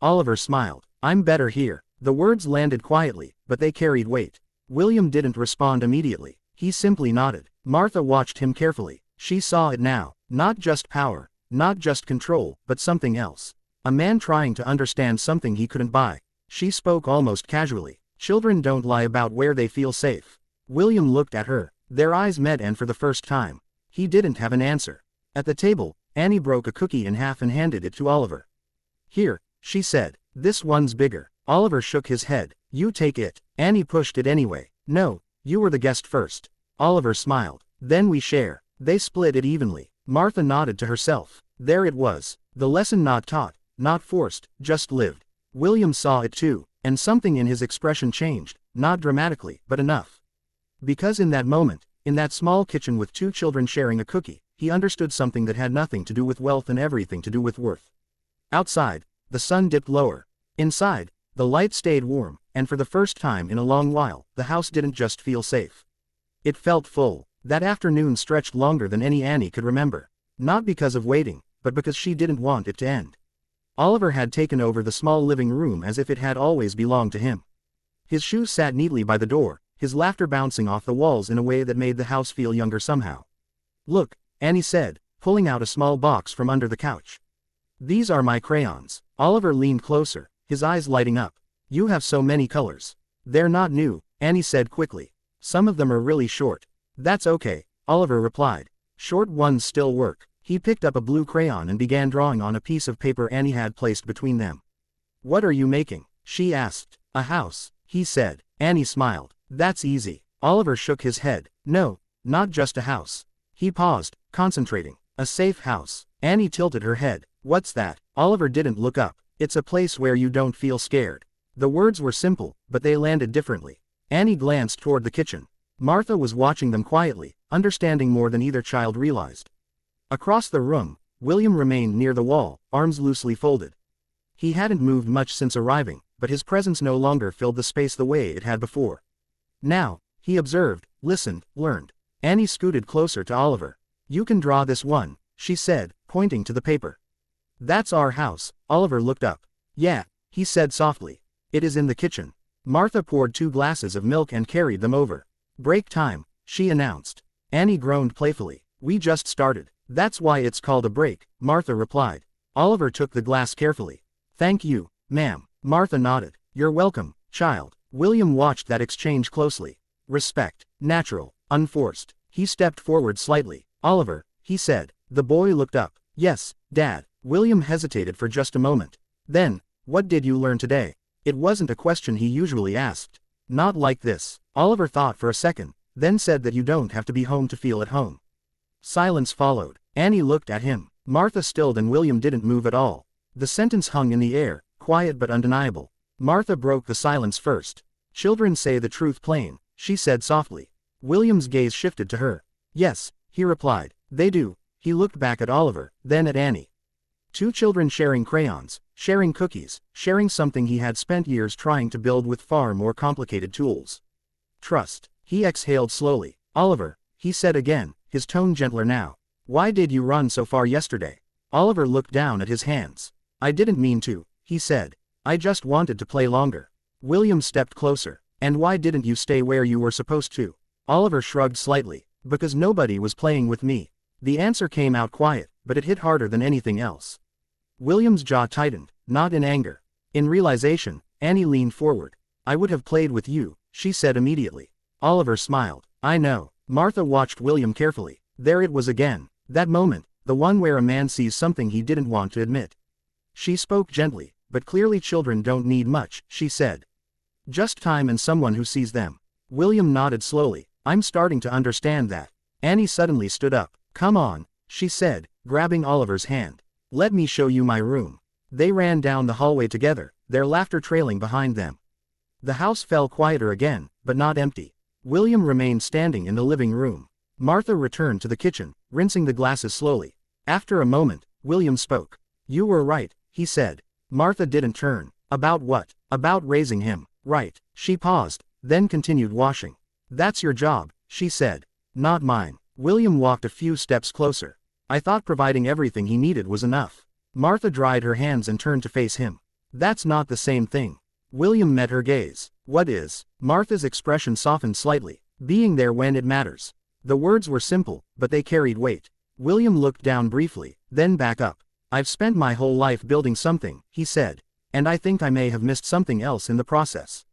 [SPEAKER 1] Oliver smiled. I'm better here. The words landed quietly, but they carried weight. William didn't respond immediately. He simply nodded. Martha watched him carefully. She saw it now. Not just power, not just control, but something else. A man trying to understand something he couldn't buy. She spoke almost casually. Children don't lie about where they feel safe. William looked at her. Their eyes met, and for the first time, he didn't have an answer. At the table, Annie broke a cookie in half and handed it to Oliver. Here, she said. This one's bigger. Oliver shook his head. You take it. Annie pushed it anyway. No, you were the guest first. Oliver smiled. Then we share. They split it evenly. Martha nodded to herself. There it was. The lesson not taught, not forced, just lived. William saw it too, and something in his expression changed, not dramatically, but enough. Because in that moment, in that small kitchen with two children sharing a cookie, he understood something that had nothing to do with wealth and everything to do with worth. Outside, the sun dipped lower. Inside, the light stayed warm, and for the first time in a long while, the house didn't just feel safe. It felt full. That afternoon stretched longer than any Annie could remember. Not because of waiting, but because she didn't want it to end. Oliver had taken over the small living room as if it had always belonged to him. His shoes sat neatly by the door, his laughter bouncing off the walls in a way that made the house feel younger somehow. Look, Annie said, pulling out a small box from under the couch. These are my crayons. Oliver leaned closer, his eyes lighting up. You have so many colors. They're not new, Annie said quickly. Some of them are really short. That's okay, Oliver replied. Short ones still work. He picked up a blue crayon and began drawing on a piece of paper Annie had placed between them. What are you making? She asked. A house, he said. Annie smiled. That's easy. Oliver shook his head. No, not just a house. He paused, concentrating. A safe house. Annie tilted her head. What's that? Oliver didn't look up. It's a place where you don't feel scared. The words were simple, but they landed differently. Annie glanced toward the kitchen. Martha was watching them quietly, understanding more than either child realized. Across the room, William remained near the wall, arms loosely folded. He hadn't moved much since arriving, but his presence no longer filled the space the way it had before. Now, he observed, listened, learned. Annie scooted closer to Oliver. "You can draw this one," she said, pointing to the paper. "That's our house." Oliver looked up. "Yeah," he said softly. "It is in the kitchen." Martha poured 2 glasses of milk and carried them over. "Break time," she announced. Annie groaned playfully. "We just started." "That's why it's called a break," Martha replied. Oliver took the glass carefully. "Thank you, ma'am." Martha nodded. "You're welcome, child." William watched that exchange closely. Respect. Natural. Unforced. He stepped forward slightly. "Oliver," he said. The boy looked up. "Yes, Dad." William hesitated for just a moment. Then, "What did you learn today?" It wasn't a question he usually asked. Not like this. Oliver thought for a second, then said that you don't have to be home to feel at home. Silence followed. Annie looked at him. Martha stilled and William didn't move at all. The sentence hung in the air, quiet but undeniable. Martha broke the silence first. "Children say the truth plain," she said softly. William's gaze shifted to her. "Yes," he replied, "they do." He looked back at Oliver, then at Annie. 2 children sharing crayons, sharing cookies, sharing something he had spent years trying to build with far more complicated tools. Trust. He exhaled slowly. "Oliver," he said again, his tone gentler now. "Why did you run so far yesterday?" Oliver looked down at his hands. "I didn't mean to," he said. "I just wanted to play longer." William stepped closer. "And why didn't you stay where you were supposed to?" Oliver shrugged slightly. "Because nobody was playing with me." The answer came out quiet, but it hit harder than anything else. William's jaw tightened, not in anger. In realization, Annie leaned forward. "I would have played with you," she said immediately. Oliver smiled. "I know." Martha watched William carefully. There it was again. That moment, the one where a man sees something he didn't want to admit. She spoke gently, "But clearly children don't need much," she said. "Just time and someone who sees them." William nodded slowly. "I'm starting to understand that." Annie suddenly stood up. "Come on," she said, grabbing Oliver's hand. "Let me show you my room." They ran down the hallway together, their laughter trailing behind them. The house fell quieter again, but not empty. William remained standing in the living room. Martha returned to the kitchen, rinsing the glasses slowly. After a moment, William spoke. "You were right," he said. Martha didn't turn. "About what?" "About raising him." "Right." She paused, then continued washing. "That's your job," she said. "Not mine." William walked a few steps closer. "I thought providing everything he needed was enough." Martha dried her hands and turned to face him. "That's not the same thing." William met her gaze. "What is?" Martha's expression softened slightly. "Being there when it matters." The words were simple, but they carried weight. William looked down briefly, then back up. "I've spent my whole life building something," he said. "And I think I may have missed something else in the process."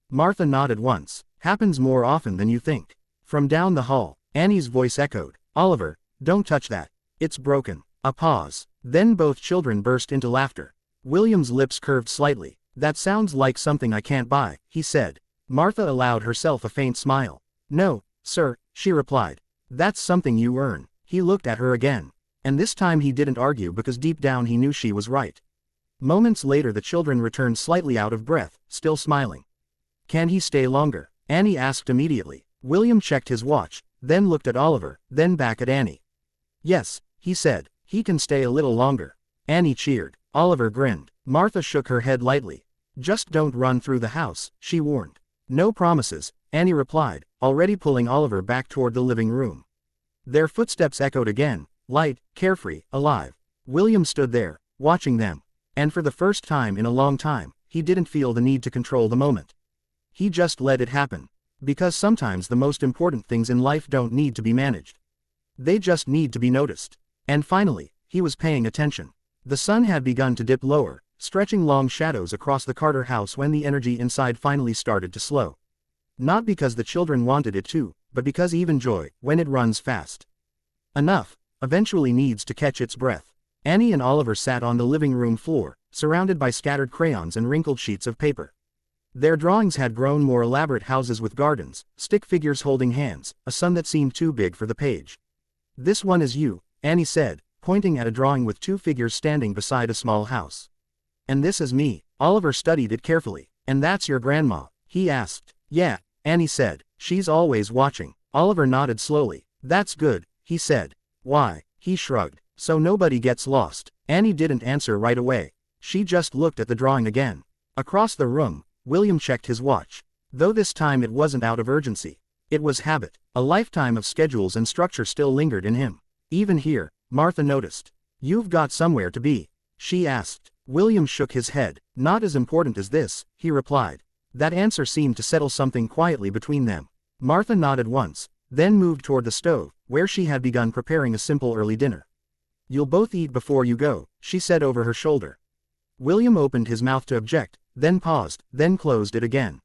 [SPEAKER 1] Martha nodded once. "Happens more often than you think." From down the hall, Annie's voice echoed. "Oliver, don't touch that. It's broken." A pause. Then both children burst into laughter. William's lips curved slightly. "That sounds like something I can't buy," he said. Martha allowed herself a faint smile. "No, sir," she replied. "That's something you earn." He looked at her again. And this time he didn't argue because deep down he knew she was right. Moments later the children returned slightly out of breath, still smiling. "Can he stay longer?" Annie asked immediately. William checked his watch, then looked at Oliver, then back at Annie. "Yes," he said. "He can stay a little longer." Annie cheered. Oliver grinned. Martha shook her head lightly. "Just don't run through the house," she warned. "No promises," Annie replied, already pulling Oliver back toward the living room. Their footsteps echoed again, light, carefree, alive. William stood there, watching them. And for the first time in a long time, he didn't feel the need to control the moment. He just let it happen. Because sometimes the most important things in life don't need to be managed. They just need to be noticed. And finally, he was paying attention. The sun had begun to dip lower, stretching long shadows across the Carter house when the energy inside finally started to slow. Not because the children wanted it to, but because even joy, when it runs fast enough, eventually needs to catch its breath. Annie and Oliver sat on the living room floor, surrounded by scattered crayons and wrinkled sheets of paper. Their drawings had grown more elaborate: houses with gardens, stick figures holding hands, a sun that seemed too big for the page. "This one is you," Annie said, pointing at a drawing with 2 figures standing beside a small house. "And this is me." Oliver studied it carefully. "And that's your grandma?" he asked. "Yeah," Annie said. "She's always watching." Oliver nodded slowly. "That's good," he said. "Why?" He shrugged. "So nobody gets lost." Annie didn't answer right away. She just looked at the drawing again. Across the room, William checked his watch. Though this time it wasn't out of urgency. It was habit. A lifetime of schedules and structure still lingered in him. Even here, Martha noticed. "You've got somewhere to be?" she asked. William shook his head. "Not as important as this," he replied. That answer seemed to settle something quietly between them. Martha nodded once, then moved toward the stove, where she had begun preparing a simple early dinner. "You'll both eat before you go," she said over her shoulder. William opened his mouth to object, then paused, then closed it again.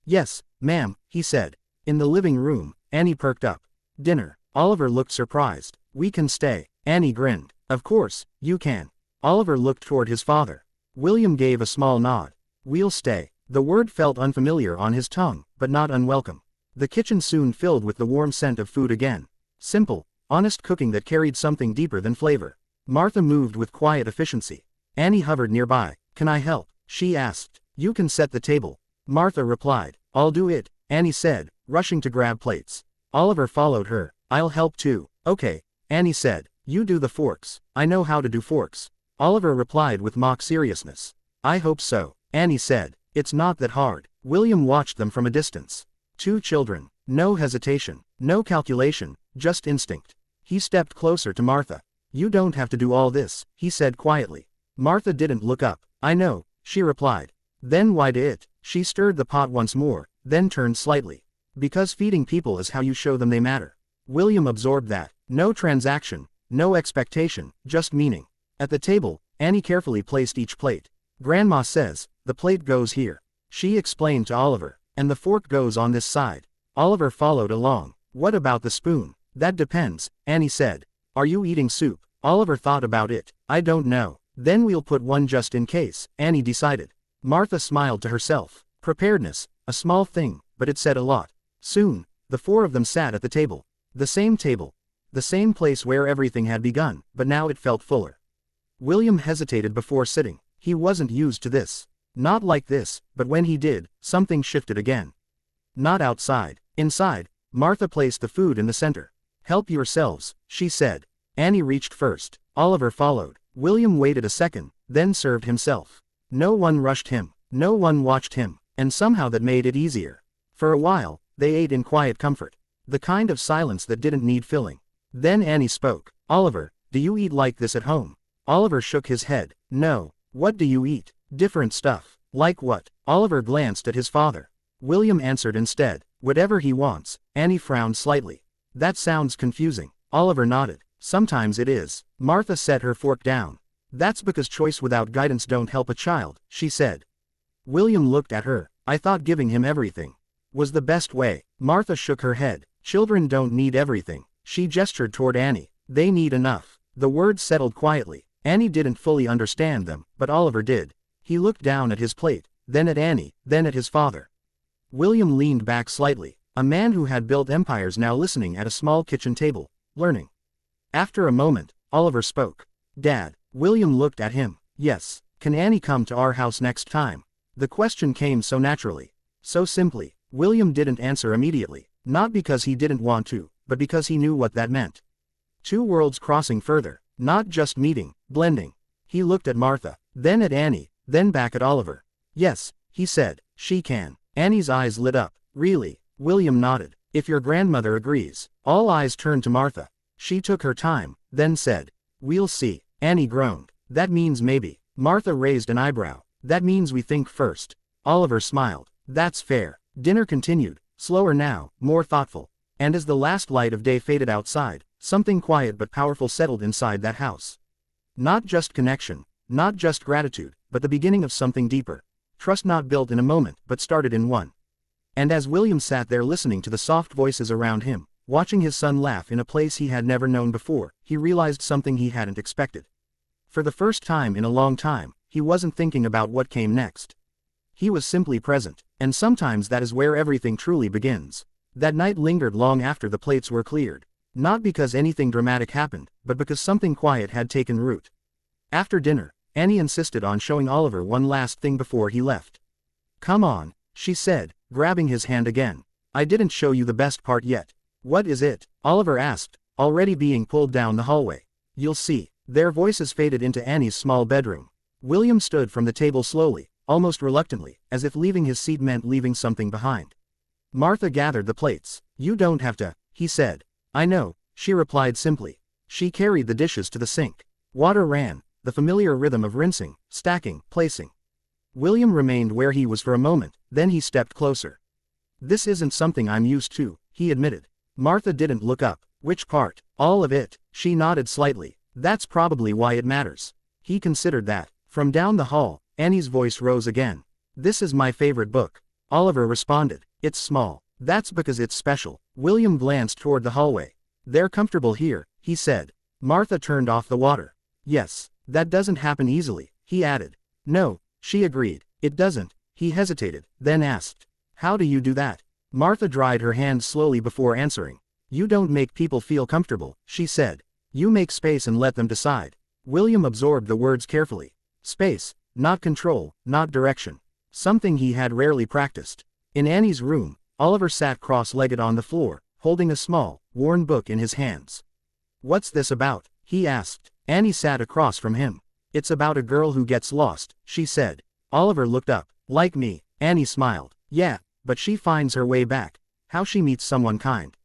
[SPEAKER 1] "Yes, ma'am," he said. In the living room, Annie perked up. "Dinner." Oliver looked surprised. "We can stay." Annie grinned. "Of course, you can." Oliver looked toward his father. William gave a small nod. "We'll stay." The word felt unfamiliar on his tongue, but not unwelcome. The kitchen soon filled with the warm scent of food again. Simple, honest cooking that carried something deeper than flavor. Martha moved with quiet efficiency. Annie hovered nearby. "Can I help?" she asked. "You can set the table." Martha replied. "I'll do it," Annie said, rushing to grab plates. Oliver followed her. "I'll help too." "Okay," Annie said. "You do the forks." "I know how to do forks," Oliver replied with mock seriousness. "I hope so," Annie said. "It's not that hard." William watched them from a distance. Two children. No hesitation. No calculation, just instinct. He stepped closer to Martha. "You don't have to do all this," he said quietly. Martha didn't look up. "I know," she replied. "Then why did it?" She stirred the pot once more, then turned slightly. "Because feeding people is how you show them they matter." William absorbed that. No transaction, no expectation, just meaning. At the table, Annie carefully placed each plate. "Grandma says, the plate goes here," she explained to Oliver, "and the fork goes on this side." Oliver followed along. "What about the spoon?" "That depends," Annie said. "Are you eating soup?" Oliver thought about it. "I don't know." "Then we'll put one just in case," Annie decided. Martha smiled to herself. Preparedness, a small thing, but it said a lot. Soon, the four of them sat at the table. The same table. The same place where everything had begun, but now it felt fuller. William hesitated before sitting. He wasn't used to this. Not like this, but when he did, something shifted again. Not outside. Inside, Martha placed the food in the center. "Help yourselves," she said. Annie reached first. Oliver followed. William waited a second, then served himself. No one rushed him. No one watched him, and somehow that made it easier. For a while, they ate in quiet comfort. The kind of silence that didn't need filling. Then Annie spoke. "Oliver, do you eat like this at home?" Oliver shook his head. "No." "What do you eat?" "Different stuff." "Like what?" Oliver glanced at his father. William answered instead. "Whatever he wants." Annie frowned slightly. "That sounds confusing." Oliver nodded. "Sometimes it is." Martha set her fork down. "That's because choice without guidance don't help a child," she said. William looked at her. "I thought giving him everything was the best way." Martha shook her head. "Children don't need everything." She gestured toward Annie. "They need enough." The words settled quietly. Annie didn't fully understand them, but Oliver did. He looked down at his plate, then at Annie, then at his father. William leaned back slightly. A man who had built empires now listening at a small kitchen table, learning. After a moment, Oliver spoke. "Dad." William looked at him. "Yes." "Can Annie come to our house next time?" The question came so naturally. So simply. William didn't answer immediately. Not because he didn't want to, but because he knew what that meant. Two worlds crossing further. Not just meeting, blending. He looked at Martha, then at Annie, then back at Oliver. "Yes," he said, "she can." Annie's eyes lit up. "Really?" William nodded. "If your grandmother agrees." All eyes turned to Martha. She took her time, then said, "We'll see." Annie groaned. "That means maybe." Martha raised an eyebrow. "That means we think first." Oliver smiled. "That's fair." Dinner continued, slower now, more thoughtful. And as the last light of day faded outside, something quiet but powerful settled inside that house. Not just connection, not just gratitude, but the beginning of something deeper. Trust not built in a moment, but started in one. And as William sat there listening to the soft voices around him, watching his son laugh in a place he had never known before, he realized something he hadn't expected. For the first time in a long time, he wasn't thinking about what came next. He was simply present, and sometimes that is where everything truly begins. That night lingered long after the plates were cleared. Not because anything dramatic happened, but because something quiet had taken root. After dinner, Annie insisted on showing Oliver one last thing before he left. "Come on," she said, grabbing his hand again. "I didn't show you the best part yet." "What is it?" Oliver asked, already being pulled down the hallway. "You'll see." Their voices faded into Annie's small bedroom. William stood from the table slowly, almost reluctantly, as if leaving his seat meant leaving something behind. Martha gathered the plates. "You don't have to," he said. "I know," she replied simply. She carried the dishes to the sink. Water ran, the familiar rhythm of rinsing, stacking, placing. William remained where he was for a moment, then he stepped closer. "This isn't something I'm used to," he admitted. Martha didn't look up. "Which part?" "All of it," she nodded slightly. "That's probably why it matters." He considered that. From down the hall, Annie's voice rose again. "This is my favorite book." Oliver responded. "It's small." "That's because it's special." William glanced toward the hallway. "They're comfortable here," he said. Martha turned off the water. "Yes, that doesn't happen easily," he added. "No," she agreed. "It doesn't." He hesitated, then asked. "How do you do that?" Martha dried her hands slowly before answering. "You don't make people feel comfortable," she said. "You make space and let them decide." William absorbed the words carefully. Space, not control, not direction. Something he had rarely practiced. In Annie's room, Oliver sat cross-legged on the floor, holding a small, worn book in his hands. "What's this about?" he asked. Annie sat across from him. "It's about a girl who gets lost," she said. Oliver looked up. "Like me," Annie smiled. "Yeah, but she finds her way back. How she meets someone kind."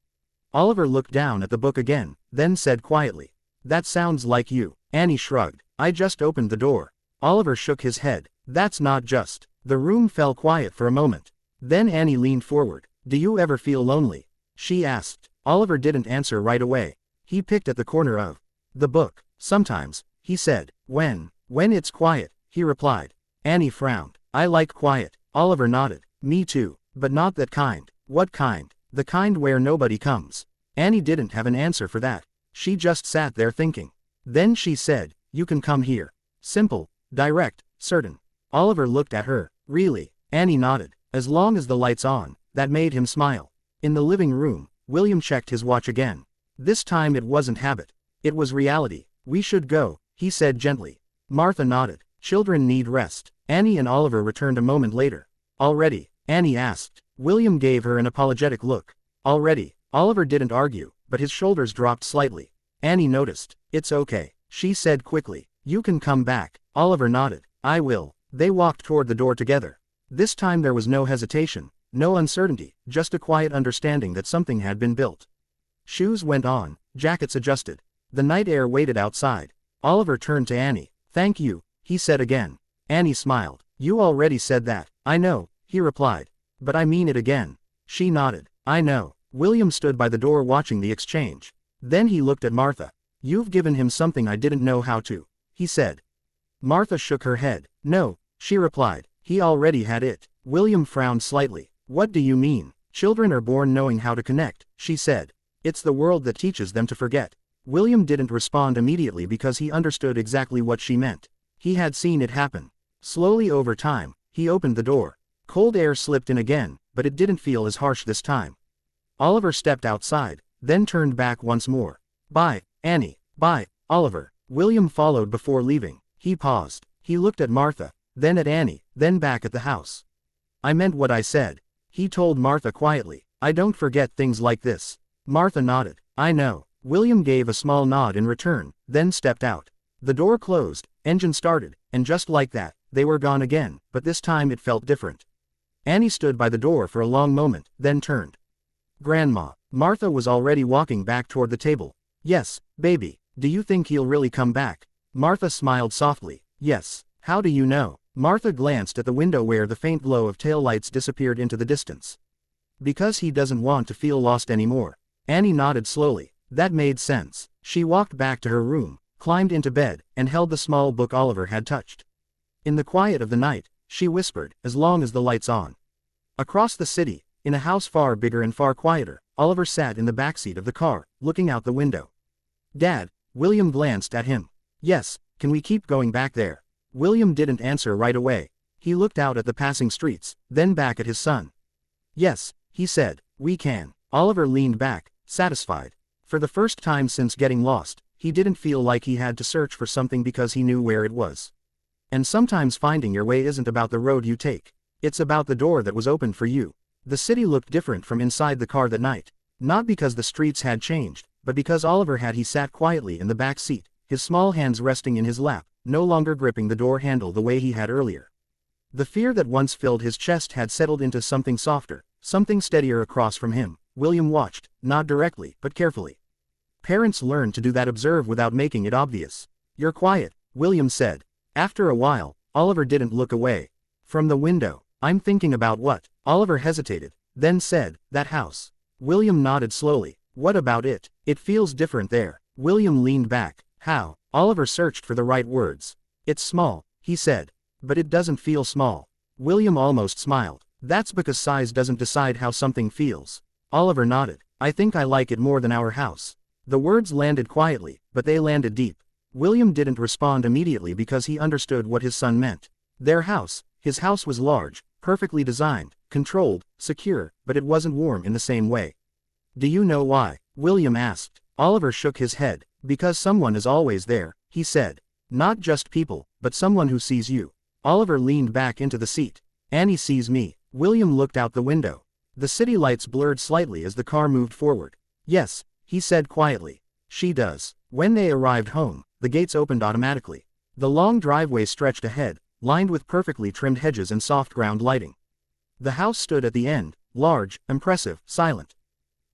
[SPEAKER 1] Oliver looked down at the book again, then said quietly. "That sounds like you." Annie shrugged. "I just opened the door." Oliver shook his head. "That's not just." The room fell quiet for a moment. Then Annie leaned forward. "Do you ever feel lonely?" she asked. Oliver didn't answer right away. He picked at the corner of the book. "Sometimes," he said. When it's quiet," he replied. Annie frowned. "I like quiet." Oliver nodded. "Me too. But not that kind." "What kind?" "The kind where nobody comes." Annie didn't have an answer for that. She just sat there thinking. Then she said, "You can come here." Simple, direct, certain. Oliver looked at her. "Really?" Annie nodded. "As long as the light's on." That made him smile. In the living room, William checked his watch again. This time it wasn't habit. It was reality. "We should go," he said gently. Martha nodded. "Children need rest." Annie and Oliver returned a moment later. "Already?" Annie asked. William gave her an apologetic look. "Already." Oliver didn't argue, but his shoulders dropped slightly. Annie noticed. "It's okay," she said quickly. "You can come back." Oliver nodded. "I will." They walked toward the door together. This time there was no hesitation, no uncertainty, just a quiet understanding that something had been built. Shoes went on, jackets adjusted. The night air waited outside. Oliver turned to Annie. "Thank you," he said again. Annie smiled. "You already said that." "I know," he replied. "But I mean it again." She nodded. "I know." William stood by the door watching the exchange. Then he looked at Martha. "You've given him something I didn't know how to," he said. Martha shook her head. "No," she replied. "He already had it." William frowned slightly. "What do you mean?" "Children are born knowing how to connect," she said. "It's the world that teaches them to forget." William didn't respond immediately because he understood exactly what she meant. He had seen it happen. Slowly over time, he opened the door. Cold air slipped in again, but it didn't feel as harsh this time. Oliver stepped outside, then turned back once more. "Bye, Annie." "Bye, Oliver." William followed before leaving. He paused. He looked at Martha, then at Annie, then back at the house. "I meant what I said," he told Martha quietly. "I don't forget things like this." Martha nodded. "I know." William gave a small nod in return, then stepped out. The door closed, engine started, and just like that, they were gone again, but this time it felt different. Annie stood by the door for a long moment, then turned. "Grandma." Martha was already walking back toward the table. "Yes, baby. Do you think he'll really come back?" Martha smiled softly. "Yes." "How do you know?" Martha glanced at the window where the faint glow of taillights disappeared into the distance. "Because he doesn't want to feel lost anymore." Annie nodded slowly. That made sense. She walked back to her room, climbed into bed, and held the small book Oliver had touched. In the quiet of the night, she whispered, "As long as the light's on." Across the city, in a house far bigger and far quieter, Oliver sat in the backseat of the car, looking out the window. "Dad," William glanced at him. "Yes, can we keep going back there?" William didn't answer right away. He looked out at the passing streets, then back at his son. "Yes," he said, "we can." Oliver leaned back, satisfied. For the first time since getting lost, he didn't feel like he had to search for something because he knew where it was. And sometimes finding your way isn't about the road you take. It's about the door that was opened for you. The city looked different from inside the car that night. Not because the streets had changed, but because Oliver had. He sat quietly in the back seat, his small hands resting in his lap, no longer gripping the door handle the way he had earlier. The fear that once filled his chest had settled into something softer, something steadier across from him. William watched, not directly, but carefully. Parents learn to do that, observe without making it obvious. "You're quiet," William said. After a while, Oliver didn't look away. "From the window. I'm thinking about what?" Oliver hesitated, then said, "That house." William nodded slowly. "What about it? It feels different there." William leaned back. "How?" Oliver searched for the right words. "It's small," he said. "But it doesn't feel small." William almost smiled. "That's because size doesn't decide how something feels." Oliver nodded. "I think I like it more than our house." The words landed quietly, but they landed deep. William didn't respond immediately because he understood what his son meant. His house was large, perfectly designed, controlled, secure, but it wasn't warm in the same way. "Do you know why?" William asked. Oliver shook his head. "Because someone is always there," he said. "Not just people, but someone who sees you." Oliver leaned back into the seat. "Annie sees me." William looked out the window. The city lights blurred slightly as the car moved forward. "Yes," he said quietly. "She does." When they arrived home, the gates opened automatically. The long driveway stretched ahead, lined with perfectly trimmed hedges and soft ground lighting. The house stood at the end, large, impressive, silent.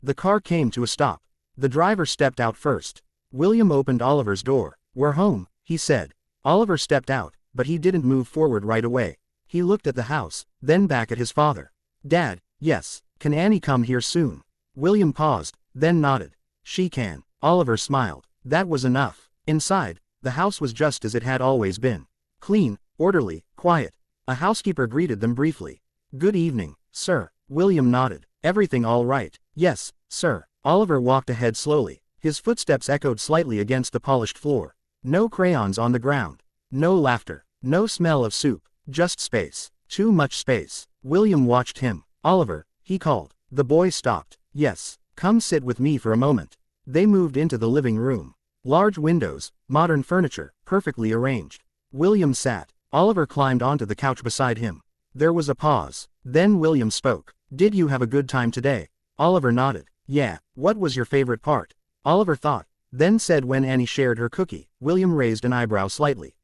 [SPEAKER 1] The car came to a stop. The driver stepped out first. William opened Oliver's door. "We're home," he said. Oliver stepped out, but he didn't move forward right away. He looked at the house, then back at his father. "Dad, yes. Can Annie come here soon?" William paused, then nodded. "She can." Oliver smiled. That was enough. Inside, the house was just as it had always been. Clean, orderly, quiet. A housekeeper greeted them briefly. "Good evening, sir." William nodded. "Everything all right?" "Yes, sir." Oliver walked ahead slowly. His footsteps echoed slightly against the polished floor. No crayons on the ground. No laughter. No smell of soup. Just space. Too much space. William watched him. "Oliver," he called. The boy stopped. "Yes. Come sit with me for a moment." They moved into the living room. Large windows, modern furniture, perfectly arranged. William sat. Oliver climbed onto the couch beside him. There was a pause. Then William spoke. "Did you have a good time today?" Oliver nodded. "Yeah. What was your favorite part?" Oliver thought, then said, "When Annie shared her cookie." William raised an eyebrow slightly.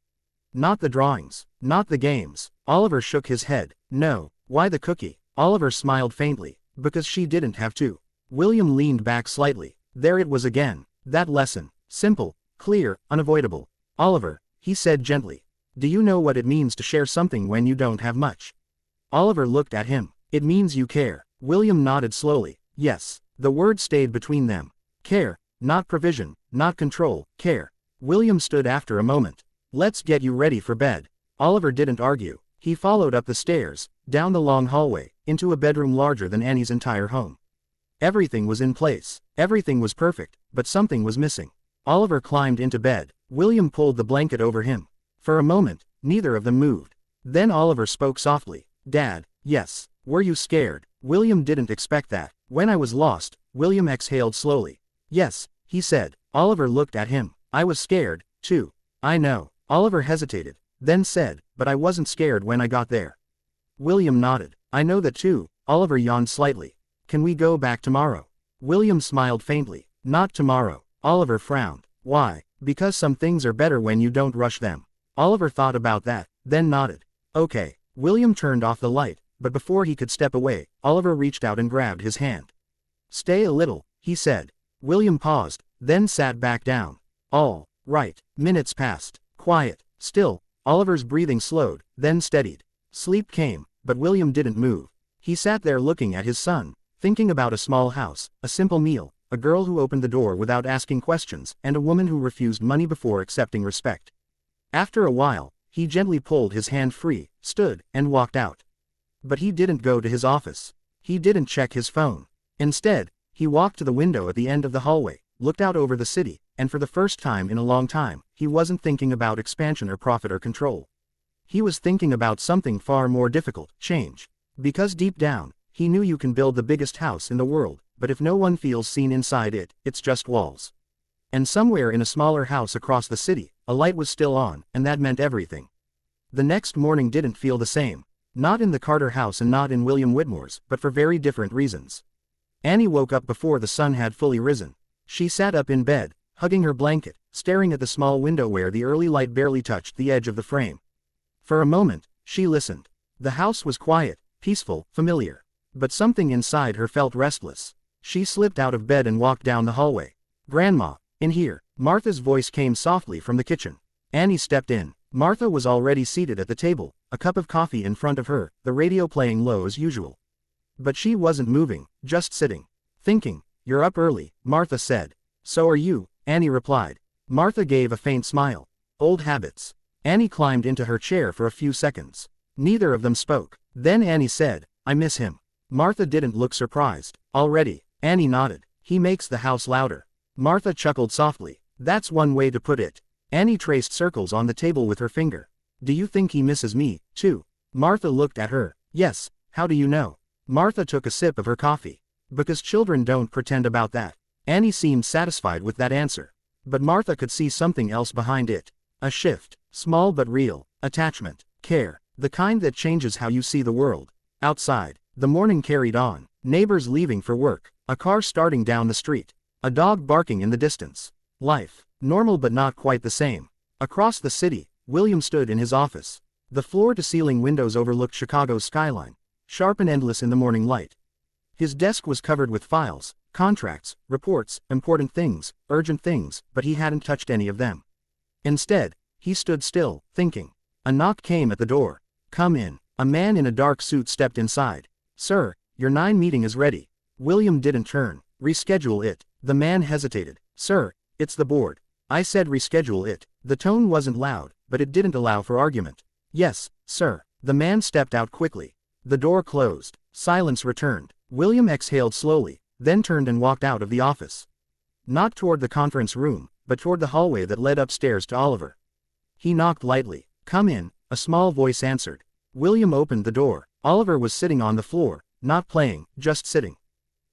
[SPEAKER 1] "Not the drawings. Not the games." Oliver shook his head. "No. Why the cookie?" Oliver smiled faintly. "Because she didn't have to." William leaned back slightly. There it was again. That lesson. Simple, clear, unavoidable. "Oliver," he said gently. "Do you know what it means to share something when you don't have much?" Oliver looked at him. "It means you care." William nodded slowly. "Yes." The word stayed between them. Care. Not provision, not control, care. William stood after a moment. "Let's get you ready for bed." Oliver didn't argue. He followed up the stairs, down the long hallway, into a bedroom larger than Annie's entire home. Everything was in place. Everything was perfect, but something was missing. Oliver climbed into bed. William pulled the blanket over him. For a moment, neither of them moved. Then Oliver spoke softly. "Dad, yes. Were you scared?" William didn't expect that. "When I was lost," William exhaled slowly. "Yes," he said. Oliver looked at him. "I was scared, too." "I know." Oliver hesitated, then said, "But I wasn't scared when I got there." William nodded. "I know that too." Oliver yawned slightly. "Can we go back tomorrow?" William smiled faintly. "Not tomorrow." Oliver frowned. "Why?" "Because some things are better when you don't rush them." Oliver thought about that, then nodded. "Okay." William turned off the light, but before he could step away, Oliver reached out and grabbed his hand. "Stay a little," he said. William paused, then sat back down. "All right." Minutes passed. Quiet. Still. Oliver's breathing slowed, then steadied. Sleep came, but William didn't move. He sat there looking at his son, thinking about a small house, a simple meal, a girl who opened the door without asking questions, and a woman who refused money before accepting respect. After a while, he gently pulled his hand free, stood, and walked out. But he didn't go to his office. He didn't check his phone. Instead, he walked to the window at the end of the hallway, looked out over the city, and for the first time in a long time, he wasn't thinking about expansion or profit or control. He was thinking about something far more difficult, change. Because deep down, he knew you can build the biggest house in the world, but if no one feels seen inside it, it's just walls. And somewhere in a smaller house across the city, a light was still on, and that meant everything. The next morning didn't feel the same. Not in the Carter house and not in William Whitmore's, but for very different reasons. Annie woke up before the sun had fully risen. She sat up in bed, hugging her blanket, staring at the small window where the early light barely touched the edge of the frame. For a moment, she listened. The house was quiet, peaceful, familiar. But something inside her felt restless. She slipped out of bed and walked down the hallway. "Grandma, in here." Martha's voice came softly from the kitchen. Annie stepped in. Martha was already seated at the table, a cup of coffee in front of her, the radio playing low as usual. But she wasn't moving, just sitting. "Thinking. You're up early," Martha said. "So are you," Annie replied. Martha gave a faint smile. "Old habits." Annie climbed into her chair for a few seconds. Neither of them spoke. Then Annie said, "I miss him." Martha didn't look surprised. "Already?" Annie nodded. "He makes the house louder." Martha chuckled softly. "That's one way to put it." Annie traced circles on the table with her finger. "Do you think he misses me, too?" Martha looked at her. "Yes, how do you know?" Martha took a sip of her coffee. "Because children don't pretend about that." Annie seemed satisfied with that answer. But Martha could see something else behind it. A shift. Small but real. Attachment. Care. The kind that changes how you see the world. Outside, the morning carried on. Neighbors leaving for work. A car starting down the street. A dog barking in the distance. Life. Normal but not quite the same. Across the city, William stood in his office. The floor-to-ceiling windows overlooked Chicago's skyline, sharp and endless in the morning light. His desk was covered with files, contracts, reports, important things, urgent things, but he hadn't touched any of them. Instead, he stood still, thinking. A knock came at the door. "Come in." A man in a dark suit stepped inside. "Sir, your 9 meeting is ready." William didn't turn. "Reschedule it." The man hesitated. "Sir, it's the board." "I said reschedule it." The tone wasn't loud, but it didn't allow for argument. "Yes, sir." The man stepped out quickly. The door closed. Silence returned. William exhaled slowly, then turned and walked out of the office. Not toward the conference room, but toward the hallway that led upstairs to Oliver. He knocked lightly. "Come in," a small voice answered. William opened the door. Oliver was sitting on the floor, not playing, just sitting.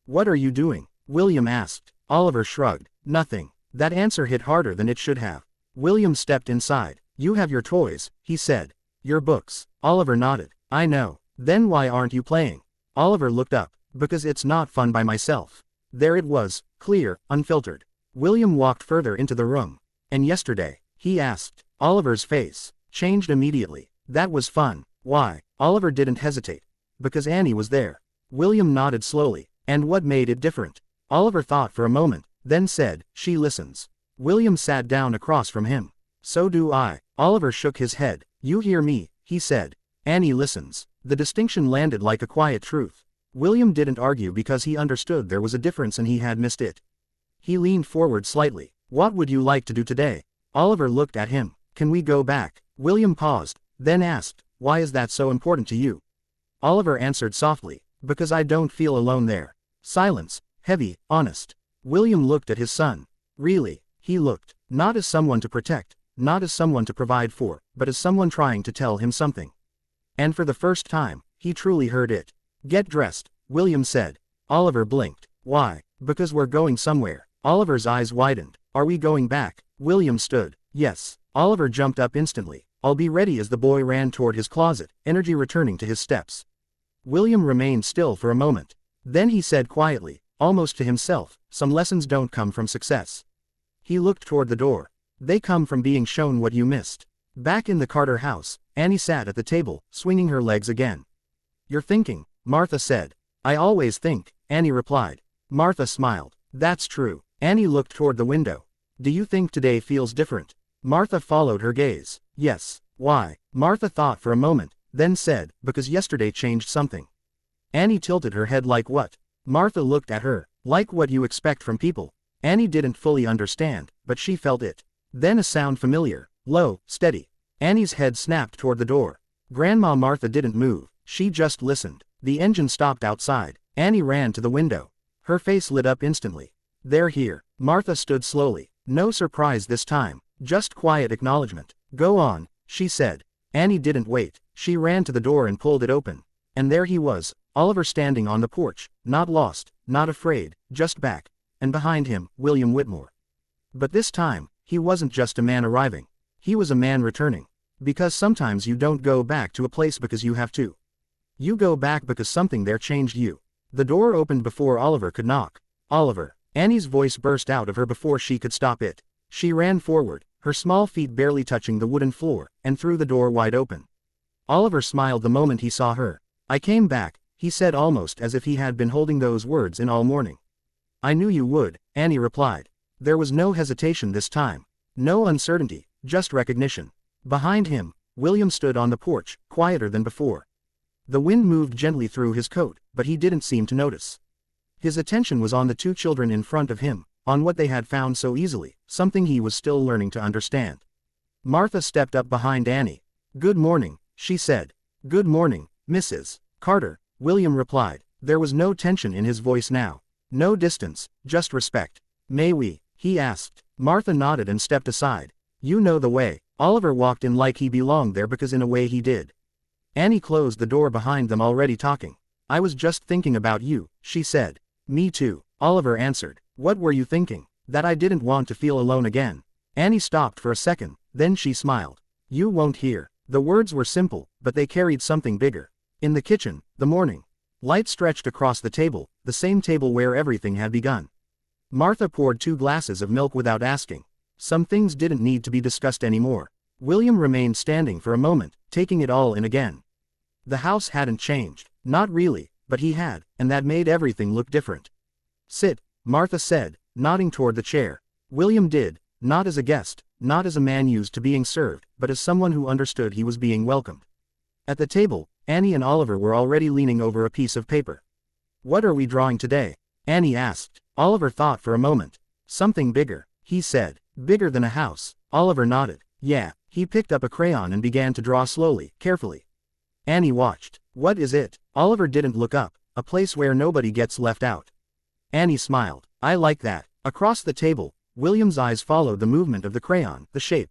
[SPEAKER 1] "What are you doing?" William asked. Oliver shrugged. "Nothing." That answer hit harder than it should have. William stepped inside. "You have your toys," he said. "Your books." Oliver nodded. "I know. Then why aren't you playing?" Oliver looked up. "Because it's not fun by myself." There it was, clear, unfiltered. William walked further into the room. "And yesterday?" he asked. Oliver's face changed immediately. "That was fun." "Why?" Oliver didn't hesitate. "Because Annie was there." William nodded slowly. "And what made it different?" Oliver thought for a moment, then said, "She listens." William sat down across from him. "So do I." Oliver shook his head. "You hear me," he said. "Annie listens." The distinction landed like a quiet truth. William didn't argue because he understood there was a difference and he had missed it. He leaned forward slightly. "What would you like to do today?" Oliver looked at him. "Can we go back?" William paused, then asked, "Why is that so important to you?" Oliver answered softly, "Because I don't feel alone there." Silence, heavy, honest. William looked at his son. Really, he looked, not as someone to protect, not as someone to provide for, but as someone trying to tell him something. And for the first time, he truly heard it. "Get dressed," William said. Oliver blinked. "Why?" "Because we're going somewhere." Oliver's eyes widened. "Are we going back?" William stood. "Yes." Oliver jumped up instantly. "I'll be ready," as the boy ran toward his closet, energy returning to his steps. William remained still for a moment. Then he said quietly, almost to himself, "Some lessons don't come from success." He looked toward the door. "They come from being shown what you missed." Back in the Carter house, Annie sat at the table, swinging her legs again. "You're thinking," Martha said. "I always think," Annie replied. Martha smiled. "That's true." Annie looked toward the window. "Do you think today feels different?" Martha followed her gaze. "Yes." "Why?" Martha thought for a moment, then said, "Because yesterday changed something." Annie tilted her head. "Like what?" Martha looked at her. "Like what you expect from people." Annie didn't fully understand, but she felt it. Then a sound familiar, low, steady. Annie's head snapped toward the door. Grandma Martha didn't move, she just listened. The engine stopped outside. Annie ran to the window. Her face lit up instantly. "They're here." Martha stood slowly. No surprise this time, just quiet acknowledgement. "Go on," she said. Annie didn't wait. She ran to the door and pulled it open. And there he was, Oliver standing on the porch, not lost, not afraid, just back. And behind him, William Whitmore. But this time, he wasn't just a man arriving. He was a man returning. Because sometimes you don't go back to a place because you have to. You go back because something there changed you. The door opened before Oliver could knock. "Oliver." Annie's voice burst out of her before she could stop it. She ran forward, her small feet barely touching the wooden floor, and threw the door wide open. Oliver smiled the moment he saw her. "I came back," he said almost as if he had been holding those words in all morning. "I knew you would," Annie replied. There was no hesitation this time. No uncertainty, just recognition. Behind him, William stood on the porch, quieter than before. The wind moved gently through his coat, but he didn't seem to notice. His attention was on the two children in front of him, on what they had found so easily, something he was still learning to understand. Martha stepped up behind Annie. "Good morning," she said. "Good morning, Mrs. Carter," William replied. There was no tension in his voice now. No distance, just respect. "May we?" he asked. Martha nodded and stepped aside. "You know the way." Oliver walked in like he belonged there because in a way he did. Annie closed the door behind them, already talking. "I was just thinking about you," she said. "Me too," Oliver answered. "What were you thinking?" "That I didn't want to feel alone again." Annie stopped for a second, then she smiled. "You won't hear." The words were simple, but they carried something bigger. In the kitchen, the morning light stretched across the table, the same table where everything had begun. Martha poured 2 glasses of milk without asking. Some things didn't need to be discussed anymore. William remained standing for a moment, taking it all in again. The house hadn't changed. Not really, but he had, and that made everything look different. "Sit," Martha said, nodding toward the chair. William did, not as a guest, not as a man used to being served, but as someone who understood he was being welcomed. At the table, Annie and Oliver were already leaning over a piece of paper. "What are we drawing today?" Annie asked. Oliver thought for a moment. "Something bigger," he said. "Bigger than a house." Oliver nodded. "Yeah." He picked up a crayon and began to draw slowly, carefully. Annie watched. "What is it?" Oliver didn't look up. "A place where nobody gets left out." Annie smiled. "I like that." Across the table, William's eyes followed the movement of the crayon, the shape.